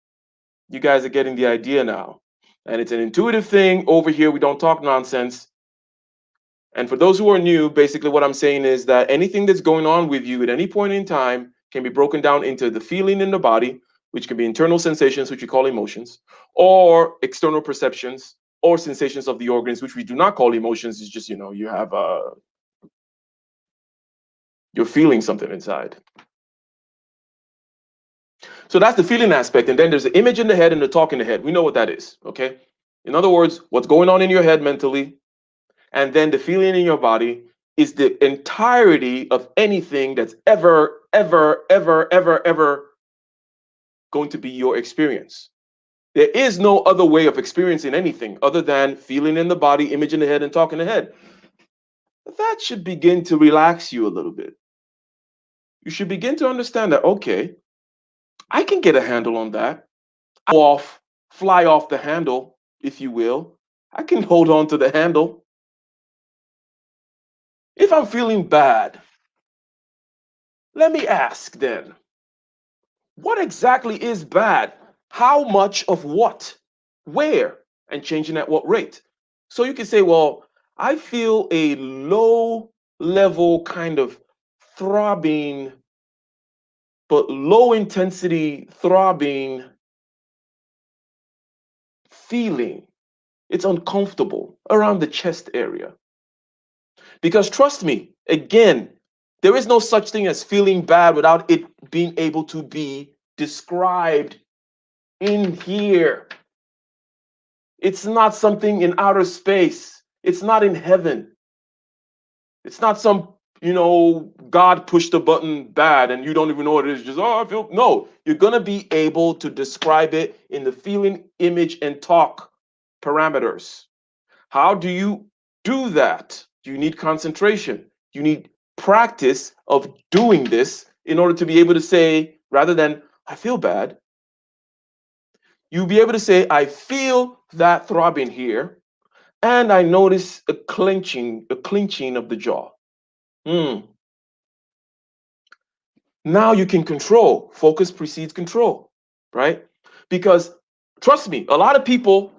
Speaker 1: You guys are getting the idea now. And it's an intuitive thing. Over here, we don't talk nonsense. And for those who are new, basically what I'm saying is that anything that's going on with you at any point in time can be broken down into the feeling in the body, which can be internal sensations, which we call emotions, or external perceptions, or sensations of the organs, which we do not call emotions. It's just, you have you're feeling something inside. So that's the feeling aspect. And then there's the image in the head and the talk in the head. We know what that is, okay? In other words, what's going on in your head mentally, and then the feeling in your body is the entirety of anything that's ever going to be your experience. There is no other way of experiencing anything other than feeling in the body, image in the head, and talk in the head. That should begin to relax you a little bit. You should begin to understand that, okay, I can get a handle on that. Off, fly off the handle, if you will. I can hold on to the handle. If I'm feeling bad, let me ask then, what exactly is bad? How much of what? Where? And changing at what rate? So you can say, well, I feel a low level kind of throbbing, but low intensity throbbing feeling. It's uncomfortable around the chest area. Because trust me, again, there is no such thing as feeling bad without it being able to be described in here. It's not something in outer space. It's not in heaven. It's not some, God pushed the button bad and you don't even know what it is. Just, oh, I feel. No, you're going to be able to describe it in the feeling, image, and talk parameters. How do you do that? You need concentration. You need practice of doing this in order to be able to say, rather than, I feel bad, you'll be able to say, I feel that throbbing here, and I notice a clenching of the jaw. Hmm. Now you can control. Focus precedes control, right? Because trust me, a lot of people,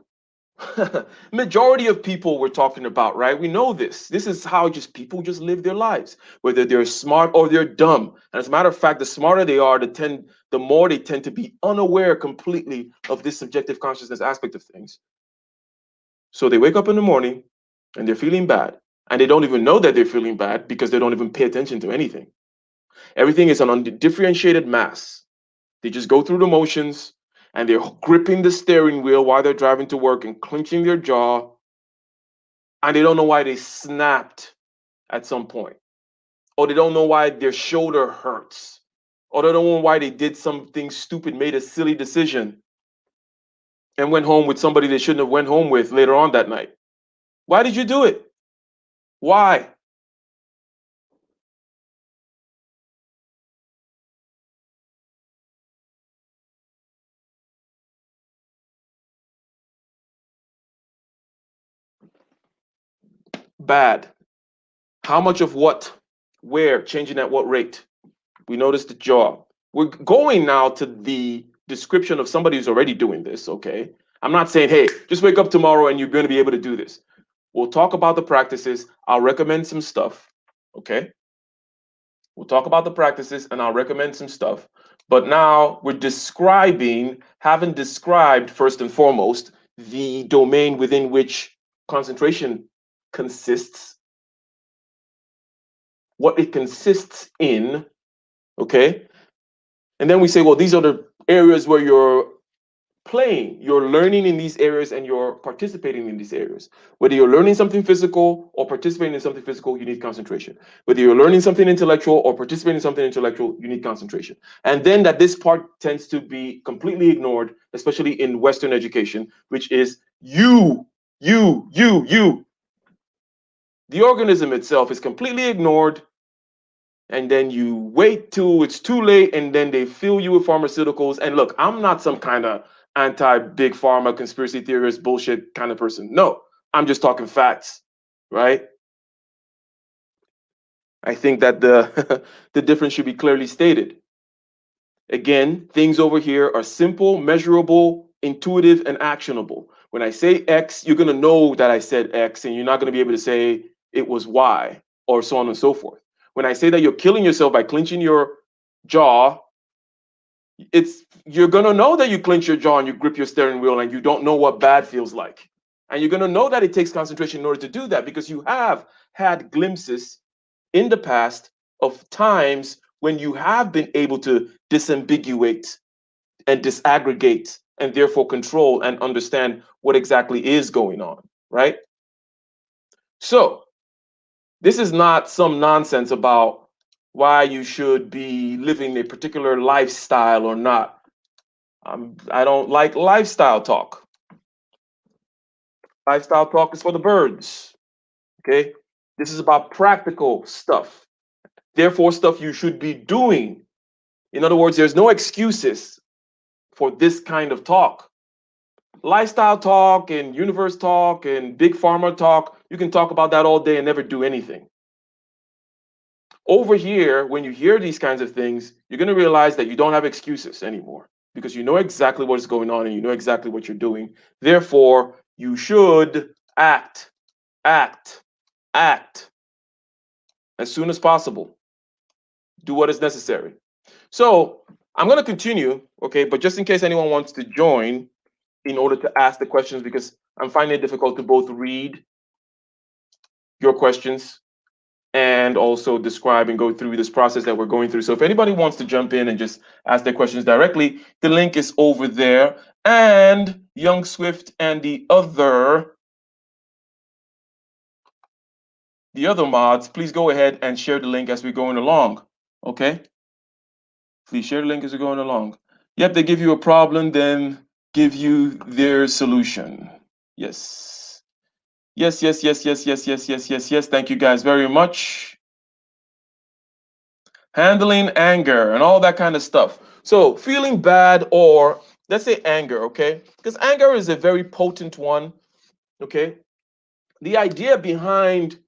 Speaker 1: majority of people we're talking about, right? We know this. This is how just people just live their lives, whether they're smart or they're dumb. And as a matter of fact, the smarter they are, the more they tend to be unaware completely of this subjective consciousness aspect of things. So they wake up in the morning and they're feeling bad. And they don't even know that they're feeling bad because they don't even pay attention to anything. Everything is an undifferentiated mass. They just go through the motions and they're gripping the steering wheel while they're driving to work and clenching their jaw. And they don't know why they snapped at some point. Or they don't know why their shoulder hurts. Or they don't know why they did something stupid, made a silly decision. and went home with somebody they shouldn't have went home with later on that night? Why did you do it? Why? Bad. How much of what? Where? Changing at what rate? We noticed the jaw. We're going now to the description of somebody who's already doing this, okay? I'm not saying, hey, just wake up tomorrow and you're going to be able to do this. We'll talk about the practices. I'll recommend some stuff, okay? We'll talk about the practices and I'll recommend some stuff. But now we're describing, having described first and foremost, the domain within which concentration consists, what it consists in, okay? And then we say, well, these are the areas where you're playing, you're learning in these areas and you're participating in these areas. Whether you're learning something physical or participating in something physical, you need concentration. Whether you're learning something intellectual or participating in something intellectual, you need concentration. And then that this part tends to be completely ignored, especially in Western education, which is you. The organism itself is completely ignored, and then you wait till it's too late and then they fill you with pharmaceuticals. And look, I'm not some kind of anti-big pharma conspiracy theorist bullshit kind of person. No, I'm just talking facts, right? I think that the the difference should be clearly stated. Again, things over here are simple, measurable, intuitive, and actionable. When I say X, you're going to know that I said X, and you're not going to be able to say it was Y, or so on and so forth. When I say that you're killing yourself by clenching your jaw, it's you're going to know that you clench your jaw and you grip your steering wheel and you don't know what bad feels like. And you're going to know that it takes concentration in order to do that, because you have had glimpses in the past of times when you have been able to disambiguate and disaggregate and therefore control and understand what exactly is going on, right? So, this is not some nonsense about why you should be living a particular lifestyle or not. I don't like lifestyle talk. Lifestyle talk is for the birds, okay? This is about practical stuff, therefore, stuff you should be doing. In other words, there's no excuses for this kind of talk. Lifestyle talk and universe talk and big pharma talk, you can talk about that all day and never do anything. Over here, when you hear these kinds of things, you're going to realize that you don't have excuses anymore, because you know exactly what is going on and you know exactly what you're doing. Therefore, you should act, act, act as soon as possible. Do what is necessary. So I'm going to continue, okay? But just in case anyone wants to join in order to ask the questions, because I'm finding it difficult to both read your questions and also describe and go through this process that we're going through. So if anybody wants to jump in and just ask their questions directly, the link is over there. And Young Swift and the other mods, please go ahead and share the link as we're going along. Okay? Please share the link as we're going along. Yep, they give you a problem, then give you their solution. Yes. Yes. Thank you guys very much. Handling anger and all that kind of stuff. So, feeling bad, or let's say anger, okay? Because anger is a very potent one, okay? The idea behind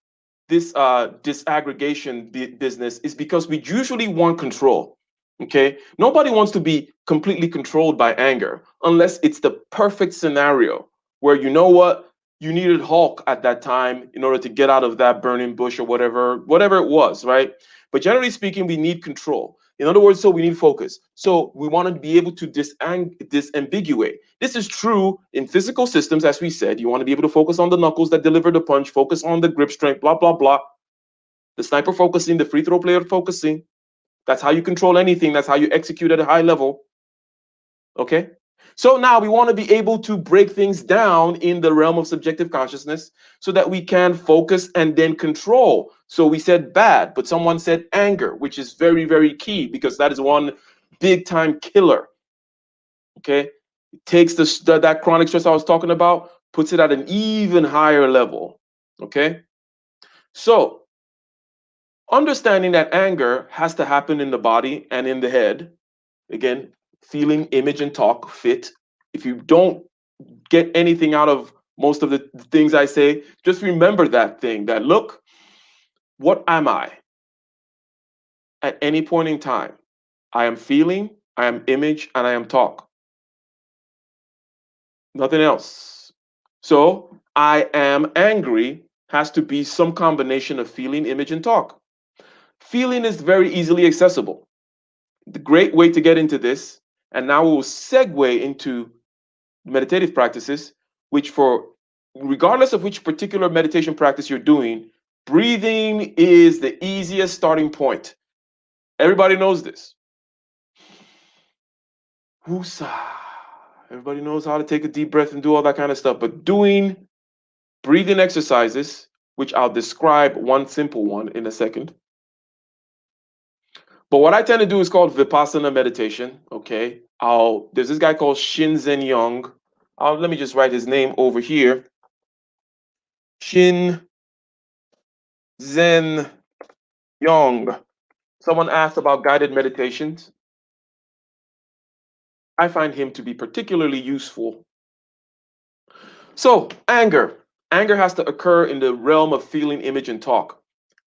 Speaker 1: this disaggregation business is because we usually want control. Okay, nobody wants to be completely controlled by anger unless it's the perfect scenario where, you know what, you needed Hulk at that time in order to get out of that burning bush or whatever it was, right? But generally speaking, we need control. In other words, so we need focus. So we want to be able to disambiguate. This is true in physical systems, as we said. You want to be able to focus on the knuckles that deliver the punch, focus on the grip strength, blah, blah, blah. The sniper focusing, the free throw player focusing. That's how you control anything. That's how you execute at a high level. Okay? So now we want to be able to break things down in the realm of subjective consciousness so that we can focus and then control. So we said bad, but someone said anger, which is very, very key, because that is one big time killer. Okay? It takes that chronic stress I was talking about, puts it at an even higher level. Okay? So, understanding that anger has to happen in the body and in the head. Again, feeling, image, and talk fit. If you don't get anything out of most of the things I say, just remember that thing that look, what am I at any point in time? I am feeling, I am image, and I am talk. Nothing else. So I am angry has to be some combination of feeling, image, and talk. Feeling is very easily accessible. The great way to get into this, and now we will segue into meditative practices, which for regardless of which particular meditation practice you're doing, breathing is the easiest starting point. Everybody knows this. Woosa. Everybody knows how to take a deep breath and do all that kind of stuff, but doing breathing exercises, which I'll describe one simple one in a second. But what I tend to do is called Vipassana meditation. Okay. There's this guy called Shinzen Young. Let me just write his name over here. Shin Zen Young. Someone asked about guided meditations. I find him to be particularly useful. So, anger. Anger has to occur in the realm of feeling, image, and talk.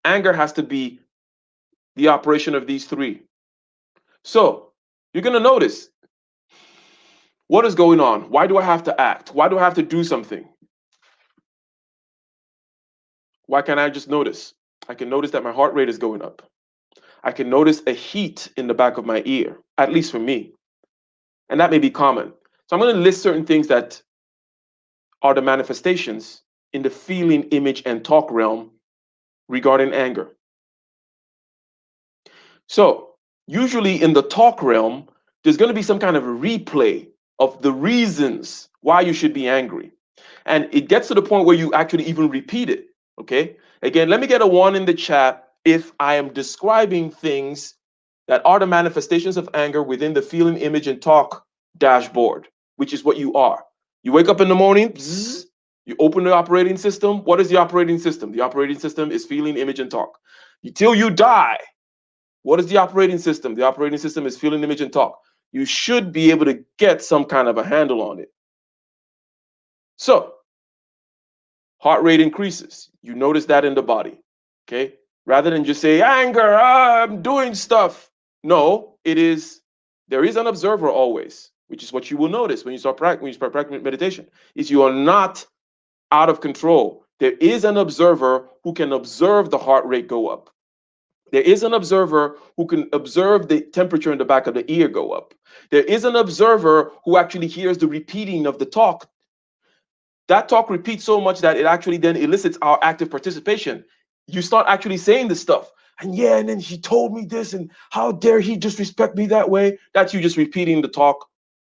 Speaker 1: Anger has to be the operation of these three. So, you're going to notice what is going on? Why do I have to act? Why do I have to do something? Why can't I just notice? I can notice that my heart rate is going up. I can notice a heat in the back of my ear, at least for me. And that may be common. So, I'm going to list certain things that are the manifestations in the feeling, image, and talk realm regarding anger. So, usually in the talk realm, there's going to be some kind of a replay of the reasons why you should be angry. And it gets to the point where you actually even repeat it. Okay. Again, let me get a one in the chat if I am describing things that are the manifestations of anger within the feeling, image, and talk dashboard, which is what you are. You wake up in the morning, bzzz, you open the operating system. What is the operating system? The operating system is feeling, image, and talk. Until you die, what is the operating system? The operating system is feeling, image, and talk. You should be able to get some kind of a handle on it. So, heart rate increases. You notice that in the body. Okay. Rather than just say, anger, I'm doing stuff. No, there is an observer always, which is what you will notice when you start practicing meditation, is you are not out of control. There is an observer who can observe the heart rate go up. There is an observer who can observe the temperature in the back of the ear go up. There is an observer who actually hears the repeating of the talk. That talk repeats so much that it actually then elicits our active participation. You start actually saying this stuff. And yeah, and then he told me this, and how dare he disrespect me that way? That's you just repeating the talk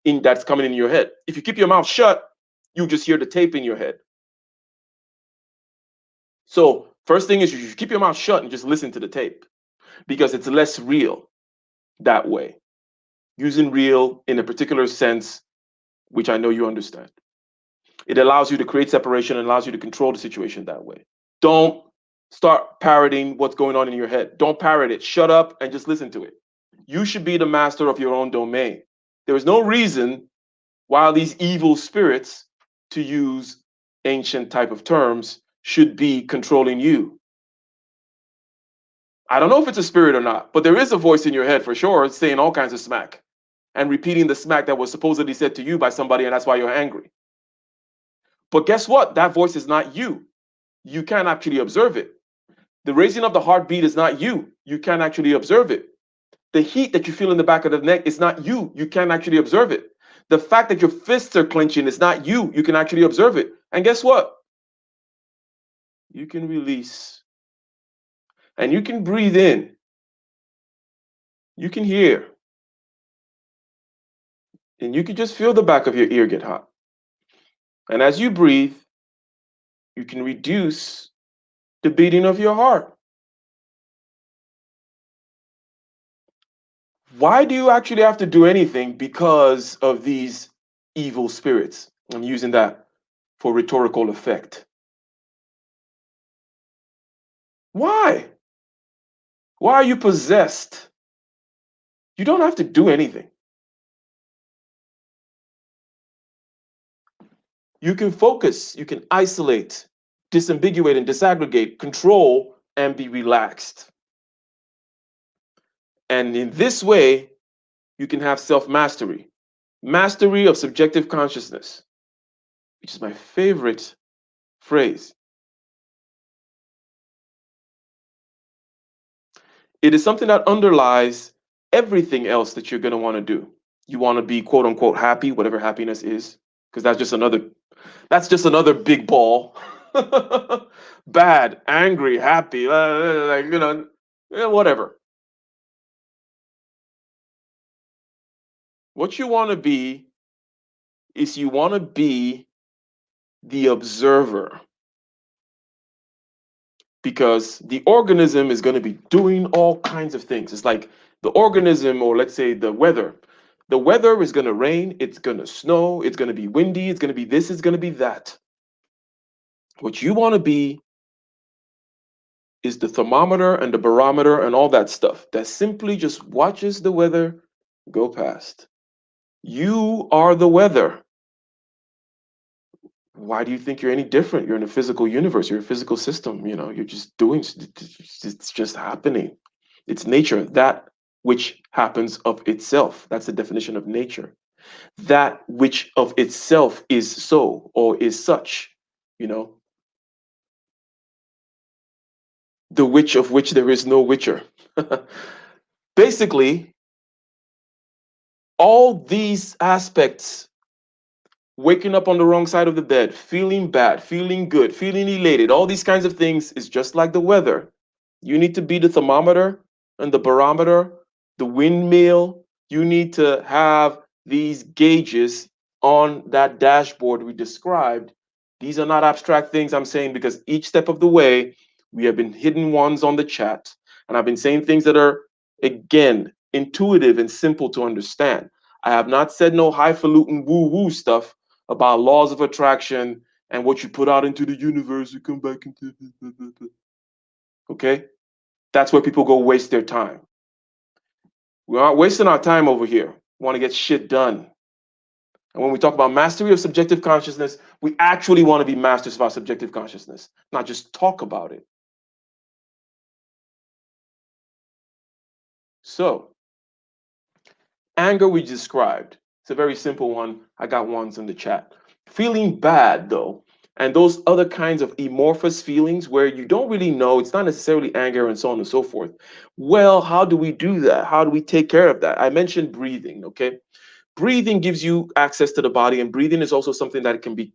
Speaker 1: that's coming in your head. If you keep your mouth shut, you just hear the tape in your head. So first thing is you should keep your mouth shut and just listen to the tape because it's less real that way. Using real in a particular sense, which I know you understand. It allows you to create separation and allows you to control the situation that way. Don't start parroting what's going on in your head. Don't parrot it. Shut up and just listen to it. You should be the master of your own domain. There is no reason why these evil spirits, to use ancient type of terms, should be controlling you. I don't know if it's a spirit or not, but there is a voice in your head for sure saying all kinds of smack and repeating the smack that was supposedly said to you by somebody, and that's why you're angry. But guess what? That voice is not you. You can't actually observe it. The raising of the heartbeat is not you. You can't actually observe it. The heat that you feel in the back of the neck is not you. You can't actually observe it. The fact that your fists are clenching is not you. You can actually observe it. And guess what? You can release. And you can breathe in. You can hear. And you can just feel the back of your ear get hot. And as you breathe, you can reduce the beating of your heart. Why do you actually have to do anything because of these evil spirits. I'm using that for rhetorical effect. Why? Why are you possessed? You don't have to do anything. You can focus, you can isolate, disambiguate and disaggregate, control, and be relaxed. And in this way, you can have self mastery, mastery of subjective consciousness, which is my favorite phrase. It is something that underlies everything else that you're going to want to do. You want to be quote unquote happy, whatever happiness is, because that's just another big ball. Bad, angry, happy, like whatever. What you want to be is you want to be the observer, because the organism is going to be doing all kinds of things. It's like the organism, or let's say the weather. The weather is going to rain, it's going to snow, it's going to be windy, it's going to be this, it's going to be that. What you want to be is the thermometer and the barometer and all that stuff that simply just watches the weather go past. You are the weather. Why do you think you're any different? You're in a physical universe, you're a physical system, you're just doing, it's just happening. It's nature, that which happens of itself. That's the definition of nature. That which of itself is so or is such, you know, the which of which there is no witcher. Basically, all these aspects, waking up on the wrong side of the bed, feeling bad, feeling good, feeling elated, all these kinds of things is just like the weather. You need to be the thermometer and the barometer, the windmill. You need to have these gauges on that dashboard we described. These are not abstract things I'm saying, because each step of the way, we have been hidden ones on the chat. And I've been saying things that are, again, intuitive and simple to understand. I have not said no highfalutin woo woo stuff about laws of attraction and what you put out into the universe, you come back into. Okay? That's where people go waste their time. We aren't wasting our time over here. We want to get shit done. And when we talk about mastery of subjective consciousness, we actually want to be masters of our subjective consciousness, not just talk about it. So, anger we described. It's a very simple one. I got ones in the chat. Feeling bad, though, and those other kinds of amorphous feelings where you don't really know, it's not necessarily anger and so on and so forth. Well, how do we do that? How do we take care of that? I mentioned breathing, okay? Breathing gives you access to the body, and breathing is also something that can be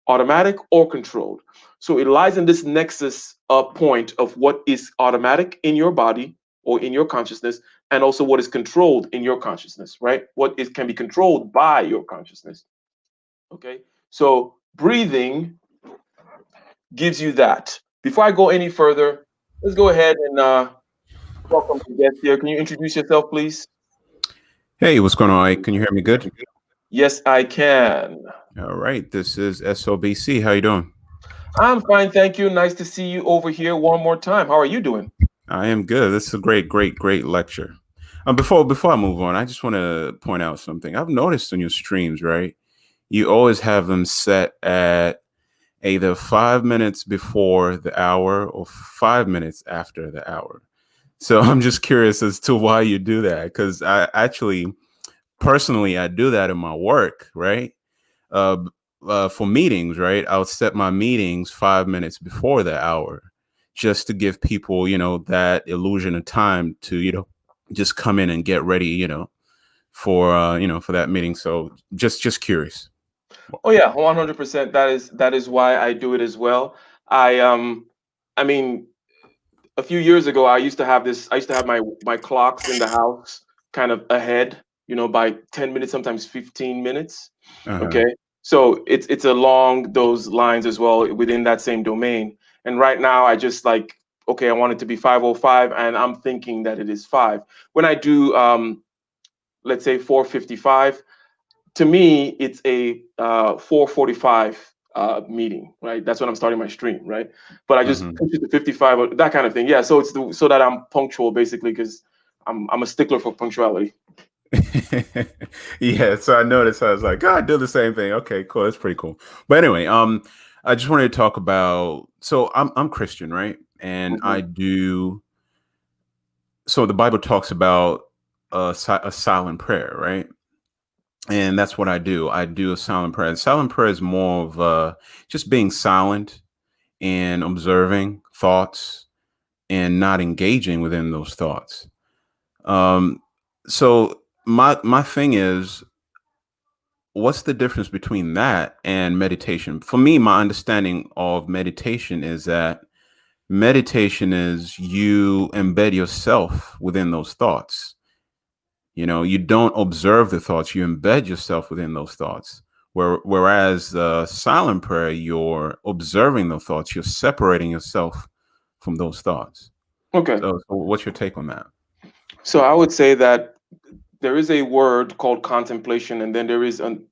Speaker 1: automatic or controlled. So it lies in this nexus point of what is automatic in your body or in your consciousness, and also what is controlled in your consciousness, right? What is can be controlled by your consciousness. Okay. So breathing gives you that. Before I go any further, let's go ahead and welcome the guest here. Can you introduce yourself, please?
Speaker 3: Hey, what's going on, Ike? Can you hear me good?
Speaker 1: Yes, I can.
Speaker 3: All right, this is SOBC. How you doing?
Speaker 1: I'm fine, thank you. Nice to see you over here one more time. How are you doing?
Speaker 3: I am good. This is a great lecture. Before I move on, I just want to point out something. I've noticed on your streams, right? You always have them set at either 5 minutes before the hour or 5 minutes after the hour. So I'm just curious as to why you do that, because I actually personally I do that in my work, right? uh, for meetings, right? I'll set my meetings 5 minutes before the hour just to give people, that illusion of time to, just come in and get ready, for that meeting. So just curious.
Speaker 1: Oh yeah, 100%. That is why I do it as well. I I mean, a few years ago, I used to have my clocks in the house kind of ahead, by 10 minutes, sometimes 15 minutes.
Speaker 3: Uh-huh.
Speaker 1: Okay. So it's along those lines as well within that same domain. And right now I just like, okay, I want it to be 5:05 and I'm thinking that it is 5. When I do let's say 4:55, to me, it's a 4:45 meeting, right? That's when I'm starting my stream, right? But I just
Speaker 3: Mhm.
Speaker 1: push it to 55 or that kind of thing. Yeah, so so that I'm punctual basically because I'm a stickler for punctuality.
Speaker 3: Yeah, so I noticed I was like, "God, I do the same thing." Okay, cool. That's pretty cool. But anyway, I just wanted to talk about so I'm Christian, right? And
Speaker 1: Mhm.
Speaker 3: I do so the Bible talks about a silent prayer, right? And that's what I do. I do a silent prayer. And silent prayer is more of just being silent and observing thoughts and not engaging within those thoughts. Um, so my thing is, what's the difference between that and meditation? For me, my understanding of meditation is that meditation is you embed yourself within those thoughts. You know, you don't observe the thoughts, you embed yourself within those thoughts. Whereas silent prayer, you're observing the thoughts, you're separating yourself from those thoughts.
Speaker 1: Okay,
Speaker 3: So what's your take on that?
Speaker 1: so I would say that there is a word called contemplation, and then there is an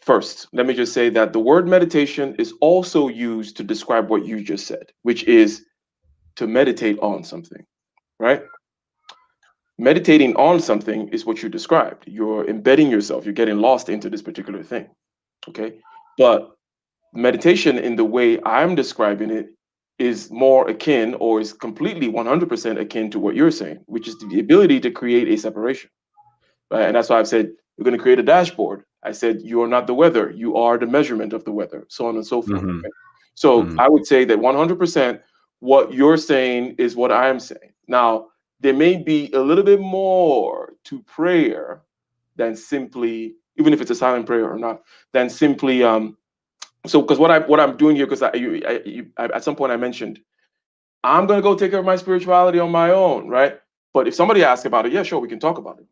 Speaker 1: first. Let me just say that the word meditation is also used to describe what you just said, which is to meditate on something, right? Meditating on something is what you described. You're embedding yourself, you're getting lost into this particular thing. Okay. But meditation, in the way I'm describing it, is more akin or is completely 100% akin to what you're saying, which is the ability to create a separation. Right? And that's why I've said we're going to create a dashboard. I said you are not the weather, you are the measurement of the weather, so on and so forth.
Speaker 3: Hmm.
Speaker 1: Okay? So
Speaker 3: Hmm.
Speaker 1: I would say that 100% what you're saying is what I am saying. Now, there may be a little bit more to prayer than simply, even if it's a silent prayer or not, than simply so because what I'm doing here, because at some point I mentioned I'm gonna go take care of my spirituality on my own, right? But if somebody asks about it, yeah, sure, we can talk about it.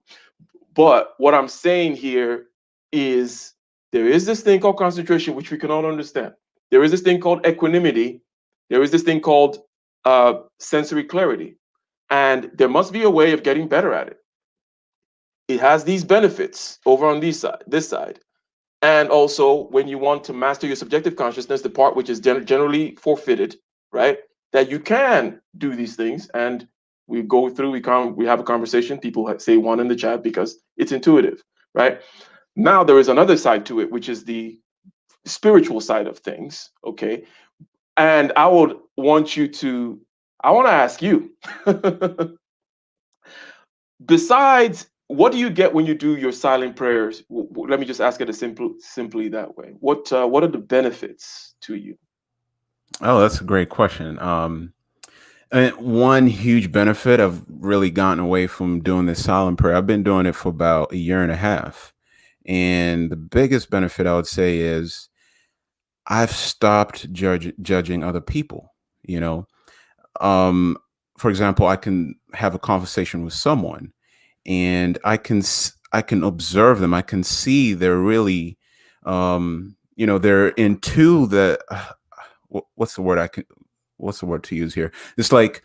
Speaker 1: But what I'm saying here is there is this thing called concentration, which we can all understand. There is this thing called equanimity. There is this thing called sensory clarity. And there must be a way of getting better at it. It has these benefits over on this side. And also, when you want to master your subjective consciousness, the part which is generally forfeited, right? That you can do these things, and we go through. We have a conversation. People say one in the chat because it's intuitive, right? Now there is another side to it, which is the spiritual side of things. Okay, and I want to ask you, besides what do you get when you do your silent prayers? Let me just ask it simply that way. What are the benefits to you?
Speaker 3: Oh, that's a great question. And one huge benefit I've really gotten away from doing this silent prayer. I've been doing it for about a year and a half. And the biggest benefit I would say is I've stopped judging other people. You know, um, for example, I can have a conversation with someone and I can observe them. I can see they're really, they're into the, what's the word what's the word to use here? It's like,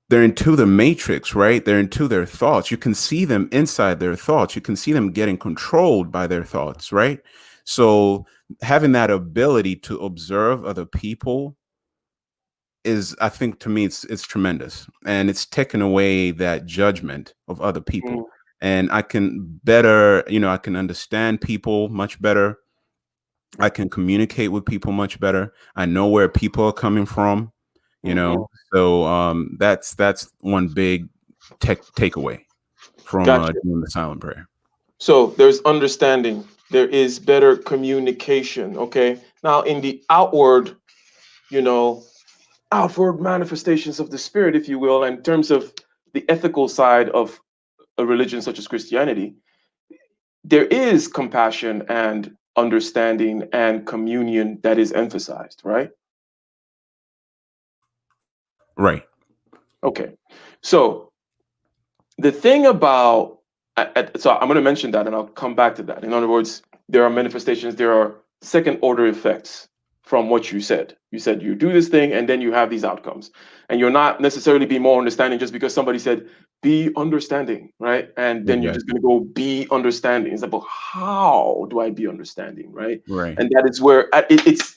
Speaker 3: they're into the matrix, right? They're into their thoughts. You can see them inside their thoughts. You can see them getting controlled by their thoughts, right? So having that ability to observe other people is, I think, to me, it's tremendous, and it's taken away that judgment of other
Speaker 1: Mm,
Speaker 3: people. And I can better, I can understand people much better. I can communicate with people much better. I know where people are coming from, you
Speaker 1: mhm.
Speaker 3: know. So that's one big takeaway from
Speaker 1: Gotcha.
Speaker 3: doing the silent prayer.
Speaker 1: So there's understanding. There is better communication. Okay. Now, in the you know, outward manifestations of the spirit, if you will, in terms of the ethical side of a religion such as Christianity, there is compassion and understanding and communion that is emphasized, right?
Speaker 3: Right.
Speaker 1: Okay. So the thing about, so I'm going to mention that and I'll come back to that. In other words, there are manifestations, there are second order effects from what you said. You said you do this thing and then you have these outcomes. And you're not necessarily be more understanding just because somebody said, be understanding, right? And then you're just
Speaker 3: Exactly.
Speaker 1: going to go be understanding. It's like, well, how do I be understanding, right?
Speaker 3: Right.
Speaker 1: And that is where it's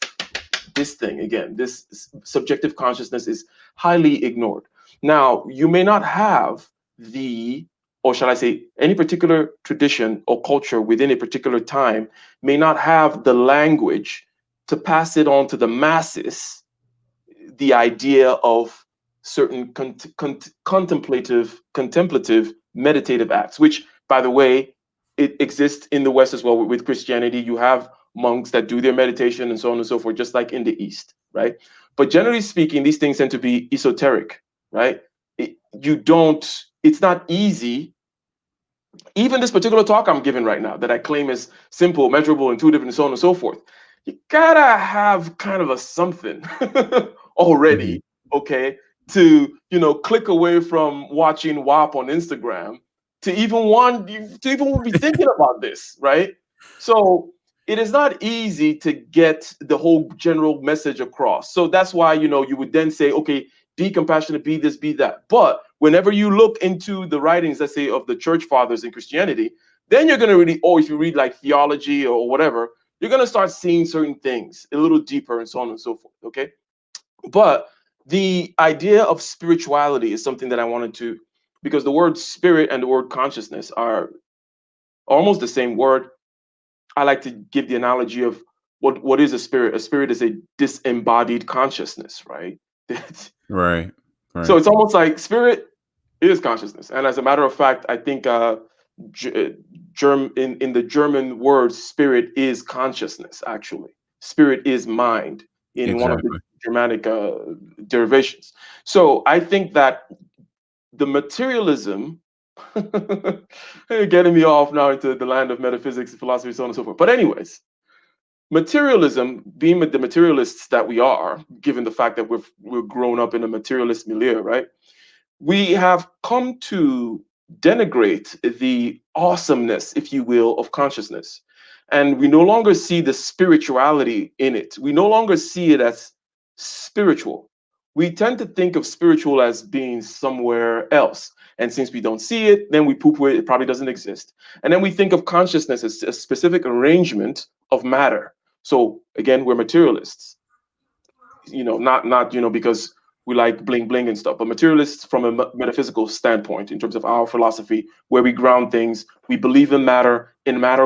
Speaker 1: this thing again, this subjective consciousness is highly ignored. Now, you may not have the, or shall I say, any particular tradition or culture within a particular time may not have the language to pass it on to the masses, the idea of certain contemplative, meditative acts, which, by the way, it exists in the West as well with Christianity. You have monks that do their meditation and so on and so forth, just like in the East, right? But generally speaking, these things tend to be esoteric, right? You don't, it's not easy. Even this particular talk I'm giving right now that I claim is simple, measurable, intuitive, and so on and so forth, you gotta have kind of a something
Speaker 3: Mhm.
Speaker 1: already, okay, to click away from watching WAP on Instagram to even be thinking about this, right? So it is not easy to get the whole general message across. So that's why you would then say, okay, be compassionate, be this, be that. But whenever you look into the writings, let's say, of the church fathers in Christianity, then you're going to really, or if you read like theology or whatever, you're going to start seeing certain things a little deeper and so on and so forth. Okay. But the idea of spirituality is something that I wanted to, because the word spirit and the word consciousness are almost the same word. I like to give the analogy of what is a spirit? A spirit is a disembodied consciousness, right?
Speaker 3: Right.
Speaker 1: So
Speaker 3: Right.
Speaker 1: it's almost like spirit is consciousness. And as a matter of fact, I think in the German word, spirit is consciousness, actually. Spirit is mind in one of the
Speaker 3: Exactly.
Speaker 1: Germanic derivations. So I think that the materialism, getting me off now into the land of metaphysics, philosophy, so on and so forth. But, anyways, materialism, being the materialists that we are, given the fact that we're grown up in a materialist milieu, right? We have come to denigrate the awesomeness, if you will, of consciousness. And we no longer see the spirituality in it. We no longer see it as spiritual. We tend to think of spiritual as being somewhere else. And since we don't see it, then we poo poo it, it probably doesn't exist. And then we think of consciousness as a specific arrangement of matter. So again, we're materialists, not because we like bling bling and stuff, but materialists from a metaphysical standpoint in terms of our philosophy, where we ground things. We believe in matter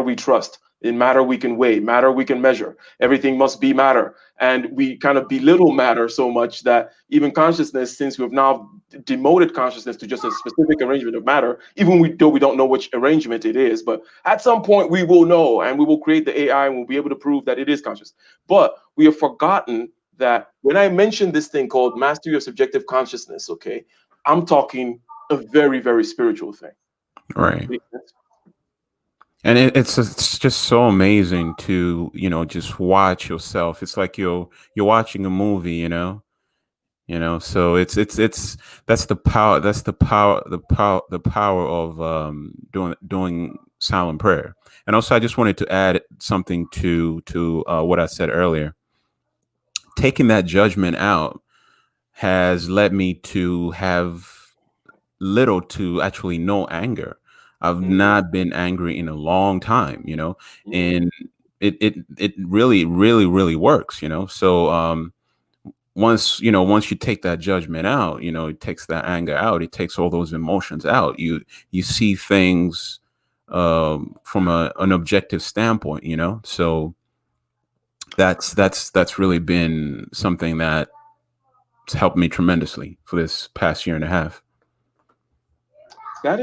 Speaker 1: we trust, in matter we can weigh, matter we can measure. Everything must be matter, and we kind of belittle matter so much that even consciousness, since we've now demoted consciousness to just a specific arrangement of matter, even though we don't know which arrangement it is, but at some point we will know, and we will create the AI and we'll be able to prove that it is conscious. But we have forgotten that when I mention this thing called mastery of subjective consciousness, okay, I'm talking a very, very spiritual thing.
Speaker 3: Right. And it's just so amazing to just watch yourself. It's like you're watching a movie, So it's that's the power of doing silent prayer. And also, I just wanted to add something to what I said earlier. Taking that judgment out has led me to have little to actually no anger. I've
Speaker 1: Mhm.
Speaker 3: not been angry in a long time,
Speaker 1: Mhm.
Speaker 3: and it really, really, really works, So once you take that judgment out, it takes that anger out, it takes all those emotions out. You see things from an objective standpoint, So that's really been something that's helped me tremendously for this past year and a half.
Speaker 1: That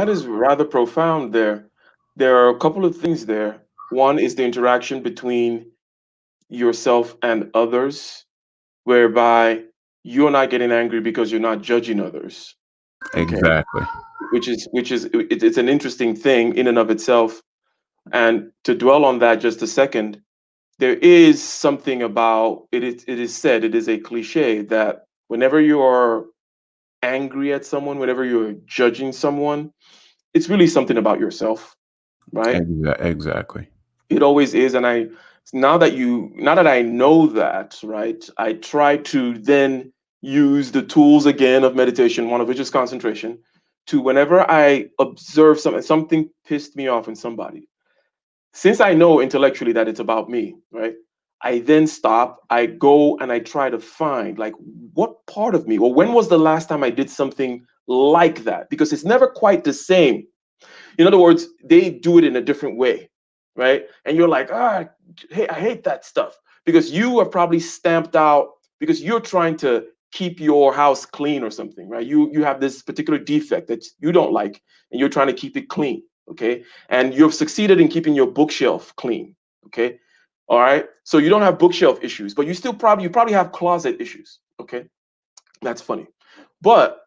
Speaker 1: is rather profound there. There are a couple of things there. One is the interaction between yourself and others, whereby you're not getting angry because you're not judging others. Okay.
Speaker 3: Exactly.
Speaker 1: It's an interesting thing in and of itself. And to dwell on that just a second, there is something about it. It is said, it is a cliche that whenever you're angry at someone, whenever you're judging someone, it's really something about yourself, right?
Speaker 3: Exactly.
Speaker 1: It always is. And I now that I know that, right, I try to then use the tools again of meditation, one of which is concentration, to whenever I observe something pissed me off in somebody, since I know intellectually that it's about me, right? I then stop, I go and I try to find like what part of me, or when was the last time I did something like that? Because it's never quite the same. In other words, they do it in a different way, right? And you're like, hey, I hate that stuff because you are probably stamped out because you're trying to keep your house clean or something, right? You have this particular defect that you don't like, and you're trying to keep it clean, okay? And you've succeeded in keeping your bookshelf clean, okay? All right. So you don't have bookshelf issues, but you probably have closet issues, okay? That's funny. But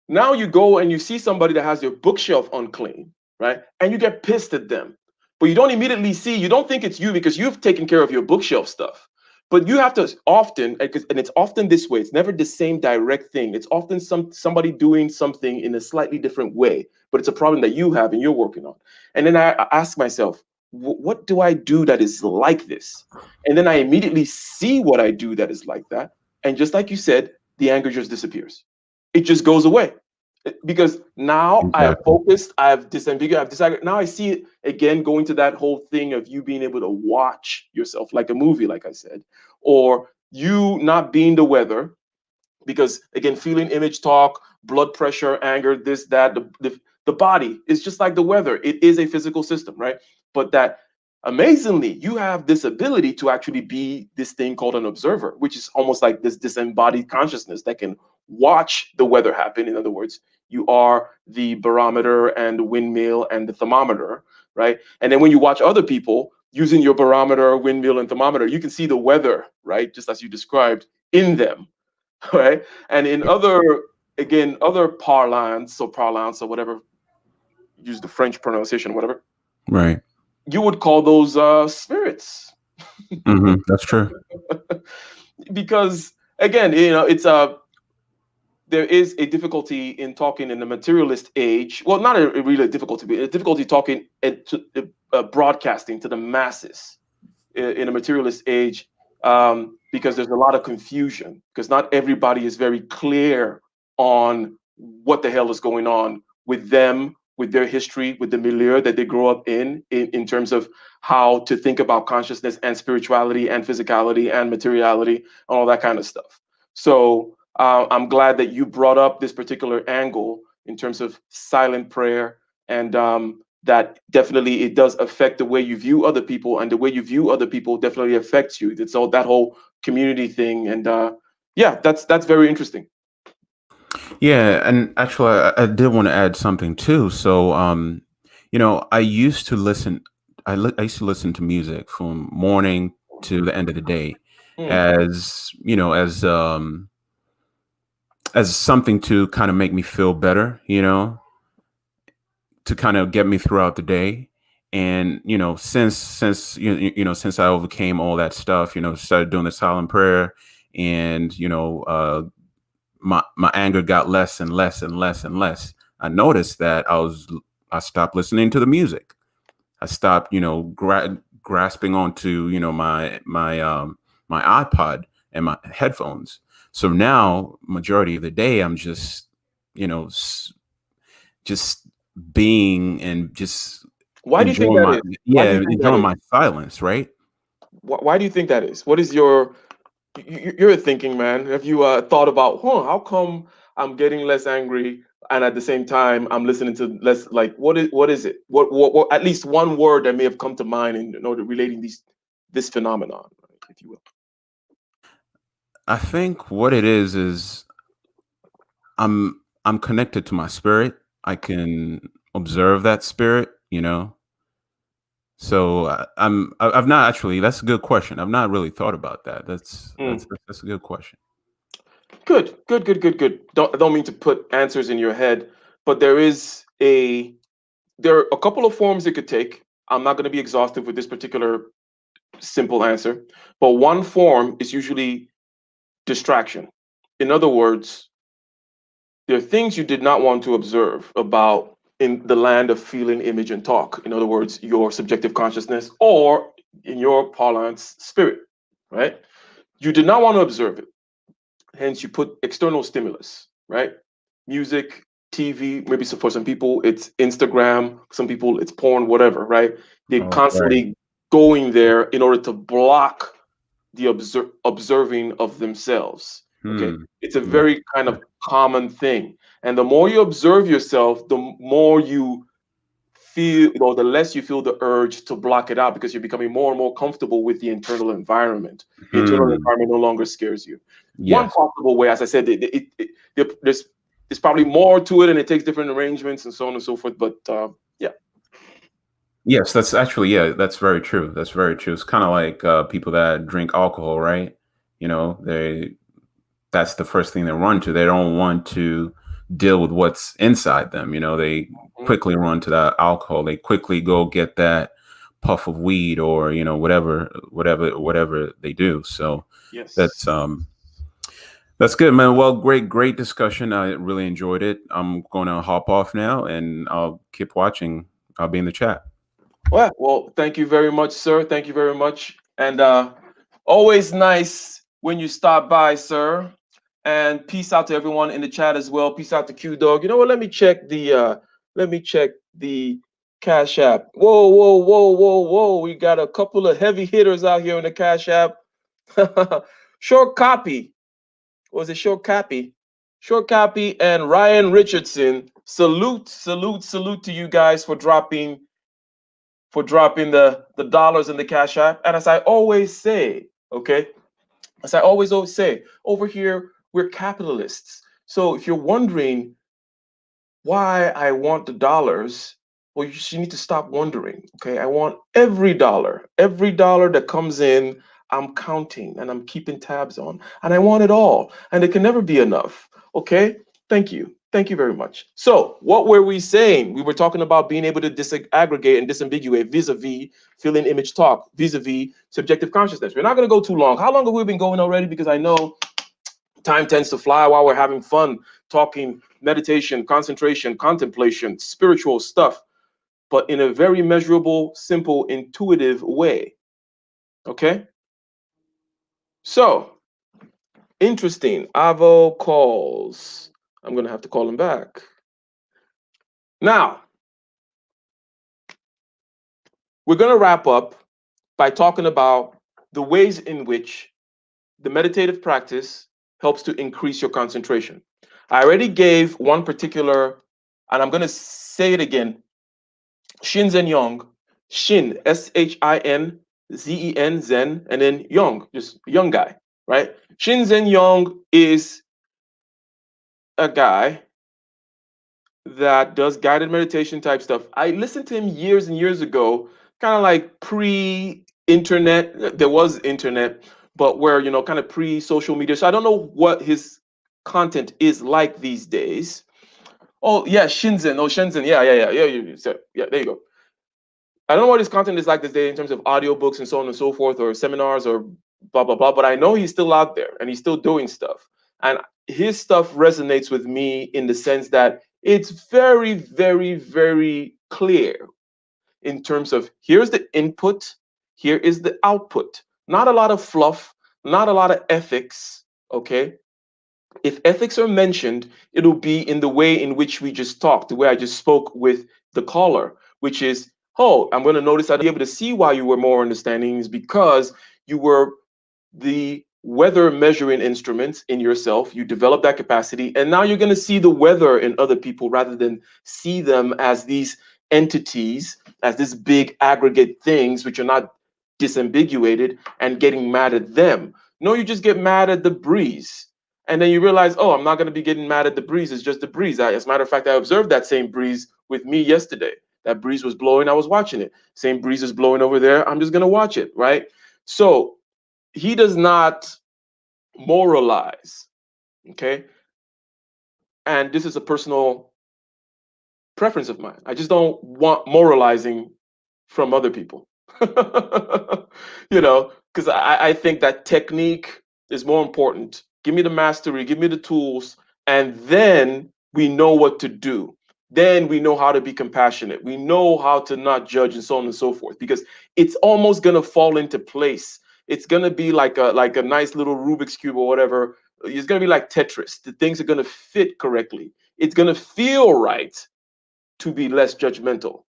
Speaker 1: now you go and you see somebody that has your bookshelf unclean, right? And you get pissed at them. But you don't immediately see, you don't think it's you because you've taken care of your bookshelf stuff. But you have to often, and it's often this way, it's never the same direct thing. It's often somebody doing something in a slightly different way, but it's a problem that you have and you're working on. And then I ask myself, what do I do that is like this? And then I immediately see what I do that is like that. And just like you said, the anger just disappears. It just goes away because now I have
Speaker 3: Exactly.
Speaker 1: focused, I've disambiguated, I've decided. Now I see it again going to that whole thing of you being able to watch yourself like a movie, like I said, or you not being the weather, because again, feeling, image, talk, blood pressure, anger, this, that, the body is just like the weather. It is a physical system, right? But that amazingly, you have this ability to actually be this thing called an observer, which is almost like this disembodied consciousness that can watch the weather happen. In other words, you are the barometer and the windmill and the thermometer, right? And then when you watch other people using your barometer, windmill, and thermometer, you can see the weather, right? Just as you described in them, right? And in other parlance or whatever, use the French pronunciation, whatever,
Speaker 3: Right.
Speaker 1: you would call those spirits.
Speaker 3: That's true.
Speaker 1: Because again, it's there is a difficulty in talking in the materialist age. Well, not a really difficulty, but a difficulty talking and broadcasting to the masses in a materialist age, because there's a lot of confusion because not everybody is very clear on what the hell is going on with them, with their history, with the milieu that they grow up in terms of how to think about consciousness and spirituality and physicality and materiality and all that kind of stuff. So I'm glad that you brought up this particular angle in terms of silent prayer, and that definitely it does affect the way you view other people, and the way you view other people definitely affects you. It's all that whole community thing, and yeah, that's very interesting.
Speaker 3: Yeah, and actually, I did want to add something too. So, I used to listen. I used to listen to music from morning to the end of the day,
Speaker 1: Hmm.
Speaker 3: as as something to kind of make me feel better. To kind of get me throughout the day. And since I overcame all that stuff, started doing the silent prayer, and my anger got less and less and less and less. I noticed that I stopped listening to the music. I stopped, grasping onto, my iPod and my headphones. So now, majority of the day, I'm just, just being and just
Speaker 1: Why do you think
Speaker 3: enjoying
Speaker 1: that
Speaker 3: my
Speaker 1: is? Why do
Speaker 3: yeah
Speaker 1: you think that
Speaker 3: enjoying
Speaker 1: is?
Speaker 3: my silence, right?
Speaker 1: Why do you think that is? What is your you're a thinking man. Have you thought about, how come I'm getting less angry and at the same time I'm listening to less? Like, what is it? What at least one word that may have come to mind in order relating this phenomenon, if you will.
Speaker 3: I think what it is I'm connected to my spirit. I can observe that spirit, so I've not actually. That's a good question. I've not really thought about that. That's a good question.
Speaker 1: Good, good, good, good, good. I don't mean to put answers in your head, but there are a couple of forms it could take. I'm not going to be exhaustive with this particular simple answer, but one form is usually distraction. In other words, there are things you did not want to observe about in the land of feeling, image, and talk. In other words, your subjective consciousness, or in your parlance, spirit, right? You did not want to observe it. Hence, you put external stimulus, right? Music, TV, maybe for some people it's Instagram, some people it's porn, whatever, right? They're
Speaker 3: Oh, right.
Speaker 1: constantly going there in order to block the observing of themselves. Okay,
Speaker 3: Hmm.
Speaker 1: it's a
Speaker 3: Yeah.
Speaker 1: very kind of common thing, and the more you observe yourself, the more you feel, the less you feel the urge to block it out because you're becoming more and more comfortable with the internal environment. The internal
Speaker 3: Hmm.
Speaker 1: environment no longer scares you. One
Speaker 3: Yes.
Speaker 1: possible way, as I said, there's probably more to it, and it takes different arrangements and so on and so forth. But yeah.
Speaker 3: Yes, that's actually, yeah, that's very true. That's very true. It's kind of like people that drink alcohol, right? You know, that's the first thing they run to. They don't want to deal with what's inside them. You know, they
Speaker 1: Mhm.
Speaker 3: quickly run to that alcohol. They quickly go get that puff of weed or, whatever they do. So that's
Speaker 1: Yes.
Speaker 3: um that's good, man. Well, great discussion. I really enjoyed it. I'm going to hop off now and I'll keep watching. I'll be in the chat.
Speaker 1: Well, thank you very much, sir. Thank you very much. And always nice when you stop by, sir. And peace out to everyone in the chat as well. Peace out to Q Dog. You know what? Let me check the Cash App. Whoa, whoa, whoa, whoa, whoa. We got a couple of heavy hitters out here in the Cash App. Short copy. Was it short copy? Short copy and Ryan Richardson. Salute, salute, salute to you guys for dropping the dollars in the Cash App. And as I always say, okay, as I always say, over here, we're capitalists. So if you're wondering why I want the dollars, well, you need to stop wondering. Okay. I want every dollar that comes in, I'm counting and I'm keeping tabs on, and I want it all. And it can never be enough. Okay. Thank you. Thank you very much. So, what were we saying? We were talking about being able to disaggregate and disambiguate vis-a-vis feeling image talk, vis-a-vis subjective consciousness. We're not going to go too long. How long have we been going already? Because I know time tends to fly while we're having fun talking meditation, concentration, contemplation, spiritual stuff, but in a very measurable, simple, intuitive way. Okay? So, interesting. Avo calls. I'm going to have to call him back. Now, we're going to wrap up by talking about the ways in which the meditative practice helps to increase your concentration. I already gave one particular, and I'm going to say it again, Shinzen Young, Shin, Shinzen, Zen, and then Young, just young guy, right? Shinzen Young is a guy that does guided meditation type stuff. I listened to him years and years ago, kind of like pre-internet. There was internet, but where, kind of pre-social media. So I don't know what his content is like these days. Oh yeah, Shinzen. Oh Shenzhen. Yeah. There you go. I don't know what his content is like this day in terms of audiobooks and so on and so forth, or seminars or blah blah blah. But I know he's still out there and he's still doing stuff. And his stuff resonates with me in the sense that it's very, very, very clear in terms of here's the input, here is the output. Not a lot of fluff, not a lot of ethics. Okay. If ethics are mentioned, it'll be in the way in which we just talked, the way I just spoke with the caller, which is, oh, I'm going to notice I'd be able to see why you were more understanding is because you were the weather measuring instruments in yourself. You develop that capacity, and now you're going to see the weather in other people rather than see them as these entities, as this big aggregate things which are not disambiguated and getting mad at them. No, you just get mad at the breeze. And then you realize, oh, I'm not going to be getting mad at the breeze. It's just the breeze. As a matter of fact, I observed that same breeze with me yesterday. That breeze was blowing. I was watching it. Same breeze is blowing over there. I'm just going to watch it. Right. So he does not moralize. Okay. And this is a personal preference of mine. I just don't want moralizing from other people. Because I think that technique is more important. Give me the mastery, give me the tools, and then we know what to do. then we know how to be compassionate. We know how to not judge and so on and so forth, because it's almost going to fall into place. It's going to be like a nice little Rubik's cube or whatever. It's going to be like Tetris. The things are going to fit correctly. It's going to feel right to be less judgmental,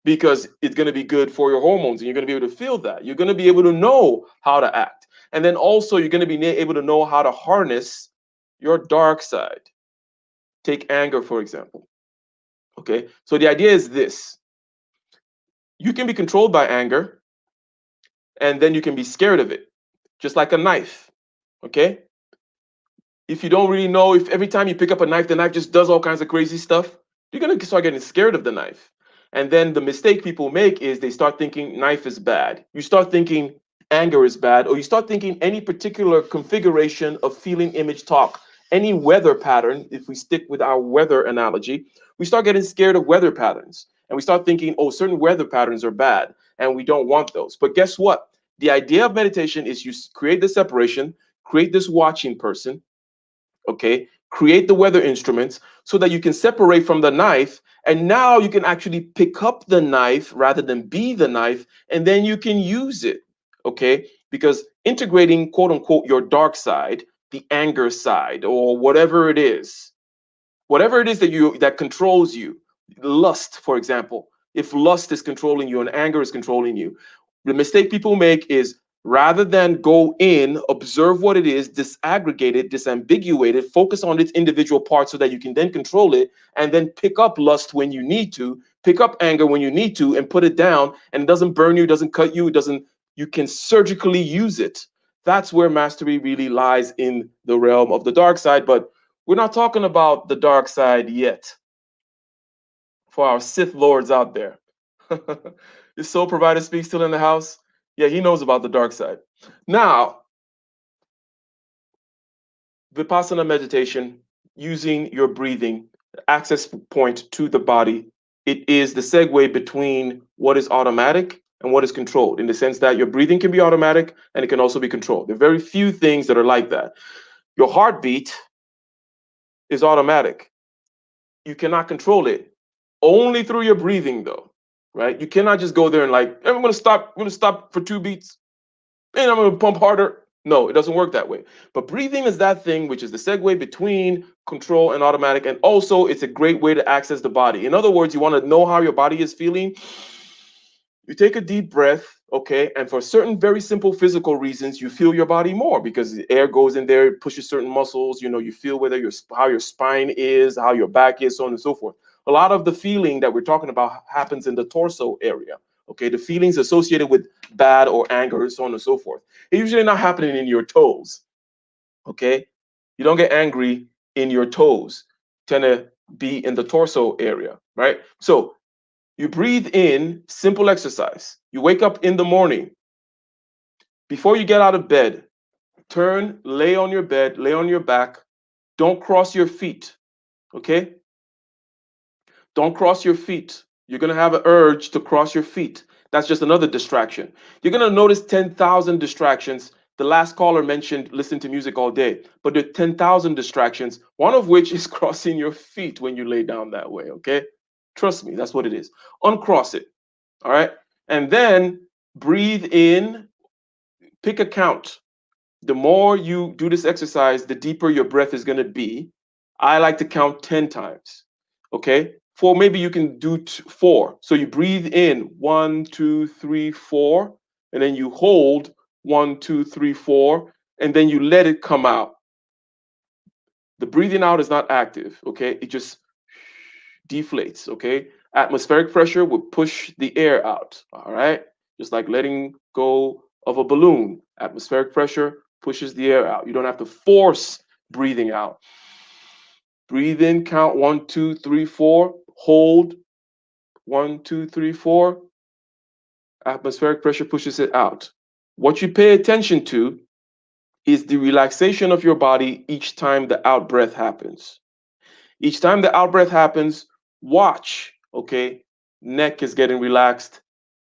Speaker 1: because it's going to be good for your hormones and you're going to be able to feel that. You're going to be able to know how to act. And then also you're going to be able to know how to harness your dark side. Take anger, for example. Okay. So the idea is this: you can be controlled by anger, and then you can be scared of it, just like a knife. Okay. If you don't really know, if every time you pick up a knife, the knife just does all kinds of crazy stuff, you're going to start getting scared of the knife. And then the mistake people make is they start thinking knife is bad. You start thinking anger is bad, or you start thinking any particular configuration of feeling, image, talk, any weather pattern. If we stick with our weather analogy, we start getting scared of weather patterns. And we start thinking, oh, certain weather patterns are bad, and we don't want those. But guess what? The idea of meditation is you create the separation, create this watching person, okay, create the weather instruments so that you can separate from the knife, and now you can actually pick up the knife rather than be the knife, and then you can use it. Okay, because integrating, quote unquote, your dark side, the anger side, or whatever it is that you that controls you, lust, for example. If lust is controlling you and anger is controlling you, the mistake people make is, rather than go in, observe what it is, disaggregate it, disambiguate it, focus on its individual parts so that you can then control it, and then pick up lust when you need to, pick up anger when you need to, and put it down, and it doesn't burn you, it doesn't cut you, it doesn't, you can surgically use it. That's where mastery really lies, in the realm of the dark side. But we're not talking about the dark side yet, for our Sith lords out there. Is Soul Provider Speak still in the house? Yeah, he knows about the dark side. Now, Vipassana meditation, using your breathing, access point to the body, it is the segue between what is automatic and what is controlled, in the sense that your breathing can be automatic and it can also be controlled. There are very few things that are like that. Your heartbeat is automatic. You cannot control it, only through your breathing, though, right? You cannot just go there and like, I'm going to stop for 2 beats and I'm going to pump harder. No, it doesn't work that way. But breathing is that thing which is the segue between control and automatic. And also, it's a great way to access the body. In other words, you want to know how your body is feeling. You take a deep breath, okay, and for certain very simple physical reasons, you feel your body more because the air goes in there, it pushes certain muscles. You know, you feel whether how your spine is, how your back is, so on and so forth. A lot of the feeling that we're talking about happens in the torso area. Okay, the feelings associated with bad or anger, so on and so forth. It's usually not happening in your toes. Okay, you don't get angry in your toes. Tend to be in the torso area, right? So you breathe in, simple exercise. You wake up in the morning. Before you get out of bed, turn, lay on your bed, lay on your back. Don't cross your feet, okay? Don't cross your feet. You're going to have an urge to cross your feet. That's just another distraction. You're going to notice 10,000 distractions. The last caller mentioned listen to music all day, but there are 10,000 distractions, one of which is crossing your feet when you lay down that way, okay? Trust me, that's what it is. Uncross it. All right. And then breathe in, pick a count. The more you do this exercise, the deeper your breath is going to be. I like to count 10 times. Okay. Four, maybe you can do four. So you breathe in 1, 2, 3, 4, and then you hold 1, 2, 3, 4, and then you let it come out. The breathing out is not active. Okay. It just deflates. Okay. Atmospheric pressure would push the air out. All right. Just like letting go of a balloon. Atmospheric pressure pushes the air out. You don't have to force breathing out. Breathe in, count 1, 2, 3, 4. Hold 1, 2, 3, 4. Atmospheric pressure pushes it out. What you pay attention to is the relaxation of your body each time the out breath happens. Each time the out breath happens, watch, okay? Neck is getting relaxed,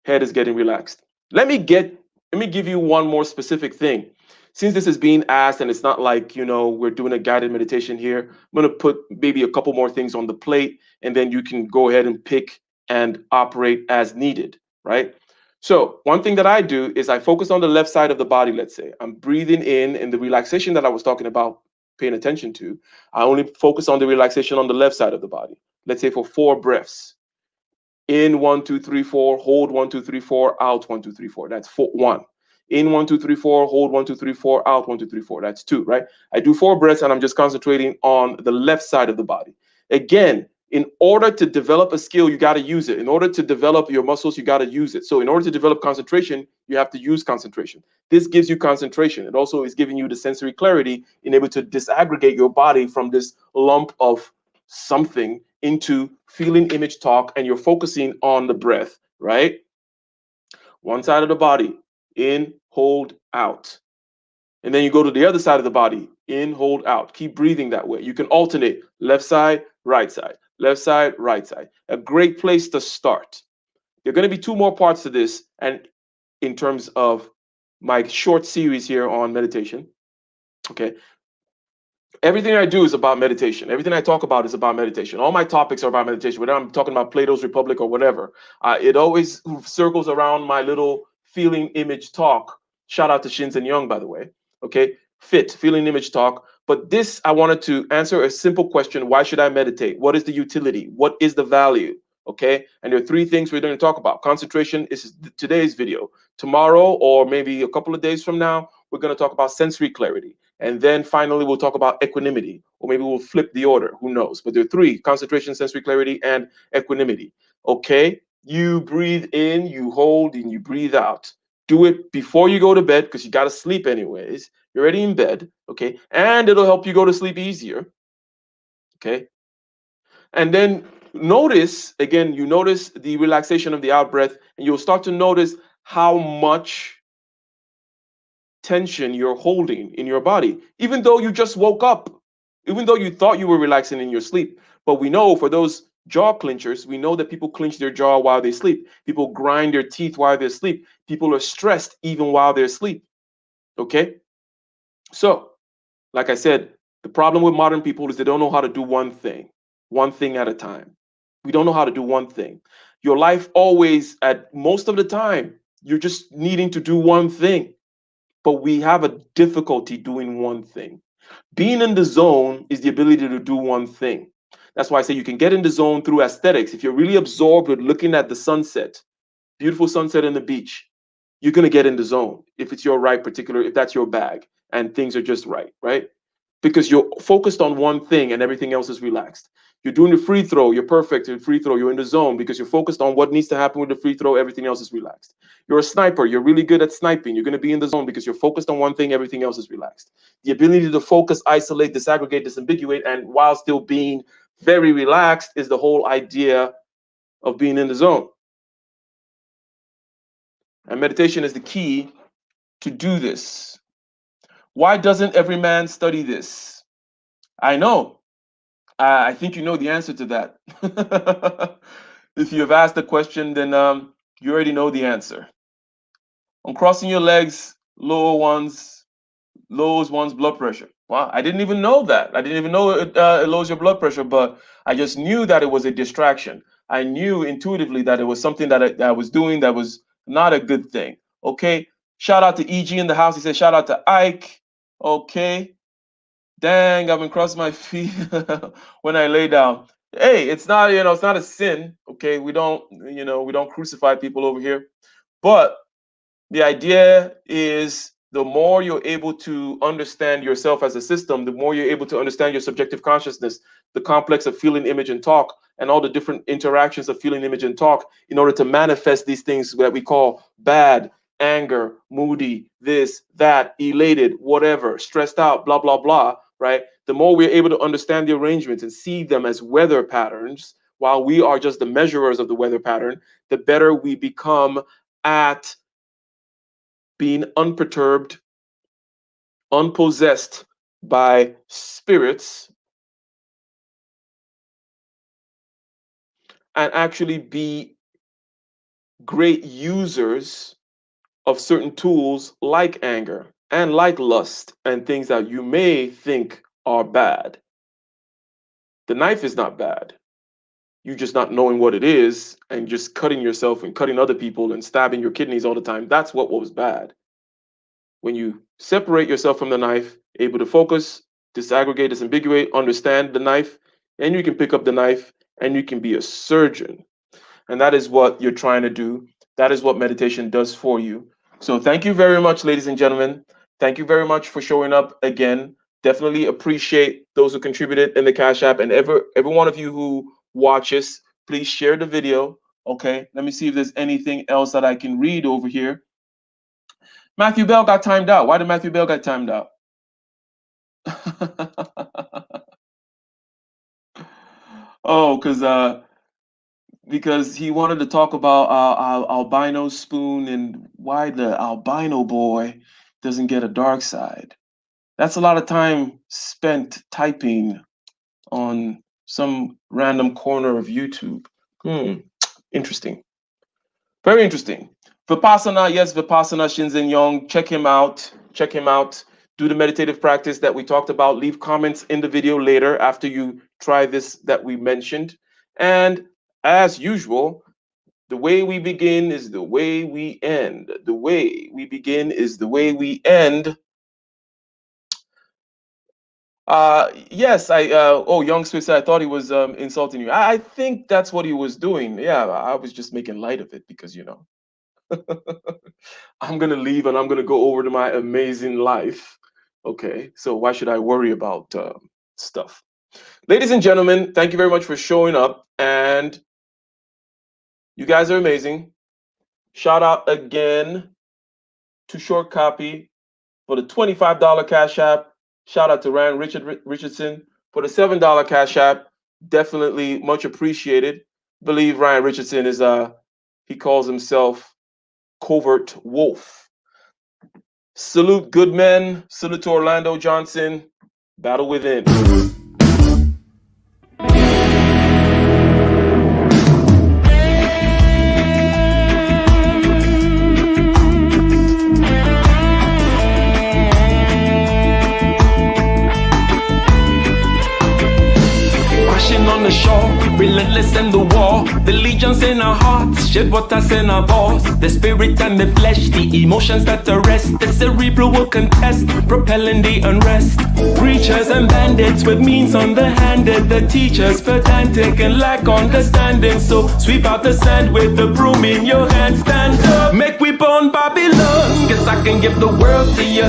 Speaker 1: head is getting relaxed. Let me give you one more specific thing. since this is being asked and it's not like, we're doing a guided meditation here, I'm going to put maybe a couple more things on the plate, and then you can go ahead and pick and operate as needed, right? So one thing that I do is I focus on the left side of the body. Let's say I'm breathing in, and the relaxation that I was talking about, paying attention to, I only focus on the relaxation on the left side of the body. Let's say for 4 breaths. In 1, 2, 3, 4, hold 1, 2, 3, 4, out 1, 2, 3, 4. That's 1. In 1, 2, 3, 4, hold 1, 2, 3, 4, out 1, 2, 3, 4. That's 2, right? I do 4 breaths and I'm just concentrating on the left side of the body. Again, in order to develop a skill, you got to use it. In order to develop your muscles, you got to use it. So in order to develop concentration, you have to use concentration. This gives you concentration. It also is giving you the sensory clarity in able to disaggregate your body from this lump of something into feeling, image, talk, and you're focusing on the breath, right? One side of the body, in, hold, out. And then you go to the other side of the body, in, hold, out. Keep breathing that way. You can alternate left side, left side, right side. A great place to start. There are going to be 2 more parts to this, and in terms of my short series here on meditation, okay? Everything I do is about meditation. Everything I talk about is about meditation. All my topics are about meditation, whether I'm talking about Plato's Republic or whatever. It always circles around my little feeling image talk. Shout out to Shinzen Young, by the way. Okay, fit, feeling image talk. But this, I wanted to answer a simple question. Why should I meditate? What is the utility? What is the value? Okay, and there are 3 things we're going to talk about. Concentration is today's video. Tomorrow, or maybe a couple of days from now, we're going to talk about sensory clarity. And then finally, we'll talk about equanimity, or maybe we'll flip the order. Who knows? But there are 3: concentration, sensory clarity, and equanimity. Okay. You breathe in, you hold, and you breathe out. Do it before you go to bed because you got to sleep anyways. You're already in bed. Okay. And it'll help you go to sleep easier. Okay. And then notice again, you notice the relaxation of the out breath, and you'll start to notice how much tension you're holding in your body, even though you just woke up, even though you thought you were relaxing in your sleep. But we know for those jaw clinchers, we know that people clinch their jaw while they sleep. People grind their teeth while they sleep. People are stressed even while they're asleep. Okay? So, like I said, the problem with modern people is they don't know how to do one thing at a time. We don't know how to do one thing. Your life always, at most of the time, you're just needing to do one thing, but we have a difficulty doing one thing. Being in the zone is the ability to do one thing. That's why I say you can get in the zone through aesthetics. If you're really absorbed with looking at the sunset, beautiful sunset on the beach, you're going to get in the zone if it's your right particular, if that's your bag and things are just right, right? Because you're focused on one thing and everything else is relaxed. You're doing the free throw, you're perfect in free throw, you're in the zone because you're focused on what needs to happen with the free throw, everything else is relaxed. You're a sniper, you're really good at sniping, you're going to be in the zone because you're focused on one thing, everything else is relaxed. The ability to focus, isolate, disaggregate, disambiguate, and while still being very relaxed is the whole idea of being in the zone. And meditation is the key to do this. Why doesn't every man study this? I know. I think you know the answer to that. If you have asked the question, then you already know the answer. Uncrossing your legs lowers one's blood pressure. Wow, I didn't even know that. I didn't even know it lowers your blood pressure, but I just knew that it was a distraction. I knew intuitively that it was something that I was doing that was not a good thing. Okay. Shout out to EG in the house. He said, shout out to Ike. Okay. Dang, I've been crossing my feet when I lay down. Hey, it's not, it's not a sin. Okay. We don't crucify people over here. But the idea is the more you're able to understand yourself as a system, the more you're able to understand your subjective consciousness, the complex of feeling, image, and talk, and all the different interactions of feeling, image, and talk in order to manifest these things that we call bad, anger, moody, this, that, elated, whatever, stressed out, blah, blah, blah, right? The more we're able to understand the arrangements and see them as weather patterns, while we are just the measurers of the weather pattern, the better we become at being unperturbed, unpossessed by spirits, and actually be great users of certain tools like anger, and like lust and things that you may think are bad, the knife is not bad. You just not knowing what it is and just cutting yourself and cutting other people and stabbing your kidneys all the time. That's what was bad. When you separate yourself from the knife, able to focus, disaggregate, disambiguate, understand the knife, and you can pick up the knife and you can be a surgeon. And that is what you're trying to do. That is what meditation does for you. So thank you very much, ladies and gentlemen. Thank you very much for showing up again. Definitely appreciate those who contributed in the Cash App, and every one of you who watches. Please share the video. Okay, let me see if there's anything else that I can read over here. Matthew Bell got timed out. Why did Matthew Bell get timed out? Oh, because he wanted to talk about albino spoon and why the albino boy doesn't get a dark side. That's a lot of time spent typing on some random corner of YouTube. Interesting. Very interesting. Vipassana, yes, Vipassana, Shinzen Young. Check him out. Check him out. Do the meditative practice that we talked about. Leave comments in the video later after you try this that we mentioned. And as usual, the way we begin is the way we end. The way we begin is the way we end. Yes, Young Swiss, I thought he was insulting you. I think that's what he was doing. Yeah, I was just making light of it because, I'm gonna leave and I'm gonna go over to my amazing life. Okay, so why should I worry about stuff? Ladies and gentlemen, thank you very much for showing up, and you guys are amazing. Shout out again to Short Copy for the $25 Cash App. Shout out to Ryan Richardson for the $7 Cash App. Definitely much appreciated. Believe Ryan Richardson is he calls himself Covert Wolf. Salute good men. Salute to Orlando Johnson. Battle within.
Speaker 2: On the shore, relentless in the war. The legions in our hearts, shed waters in our balls. The spirit and the flesh, the emotions that arrest. The cerebral will contest, propelling the unrest. Preachers and bandits with means underhanded. The teachers pedantic and lack understanding. So sweep out the sand with the broom in your hand. Stand up, make we burn Babylon. Guess I can give the world to you,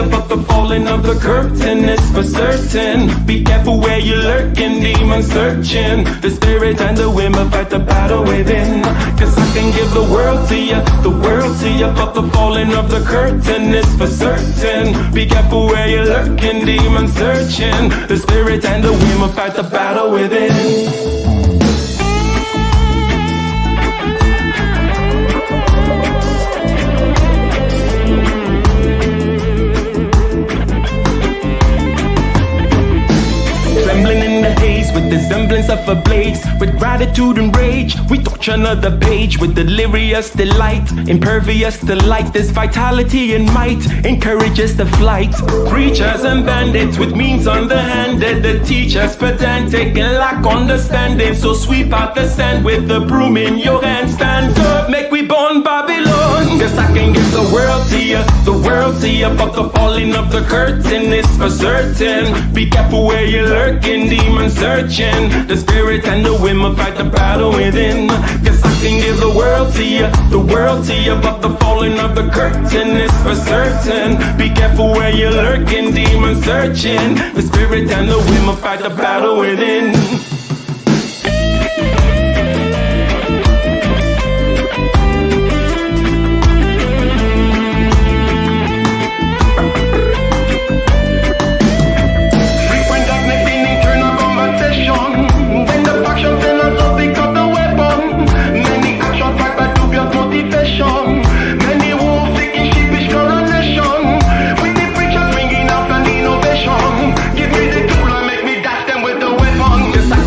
Speaker 2: but the falling of the curtain is for certain. Be careful where you're lurking, demons searching. The spirit and the women fight the battle within. Cause I can give the world to you, but the falling of the curtain is for certain. Be careful where you're lurking, demons searching. The spirit and the women fight the battle within. With the semblance of a blaze, with gratitude and rage, we touch another page with delirious delight, impervious to light. This vitality and might encourages the flight. Preachers and bandits with means underhanded, the teachers pedantic and lack understanding. So sweep out the sand with the broom in your hand. Stand up, make we burn Babylon. Guess I can give the world to you, but the falling of the curtain is for certain. Be careful where you're lurking, demons searching. The spirit and the women fight the battle within. Guess I can give the world to you, but the falling of the curtain is for certain. Be careful where you're lurking, demons searching. The spirit and the women fight the battle within. Guess I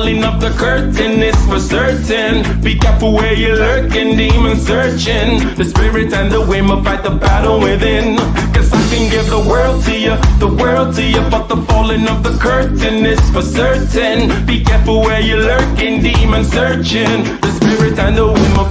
Speaker 2: falling of the curtain is for certain. Be careful where you're lurking, demon searching. The spirit and the wind will fight the battle within. Cause I can give the world to you, but the falling of the curtain is for certain. Be careful where you're lurking, demon searching. The spirit and the wind will fight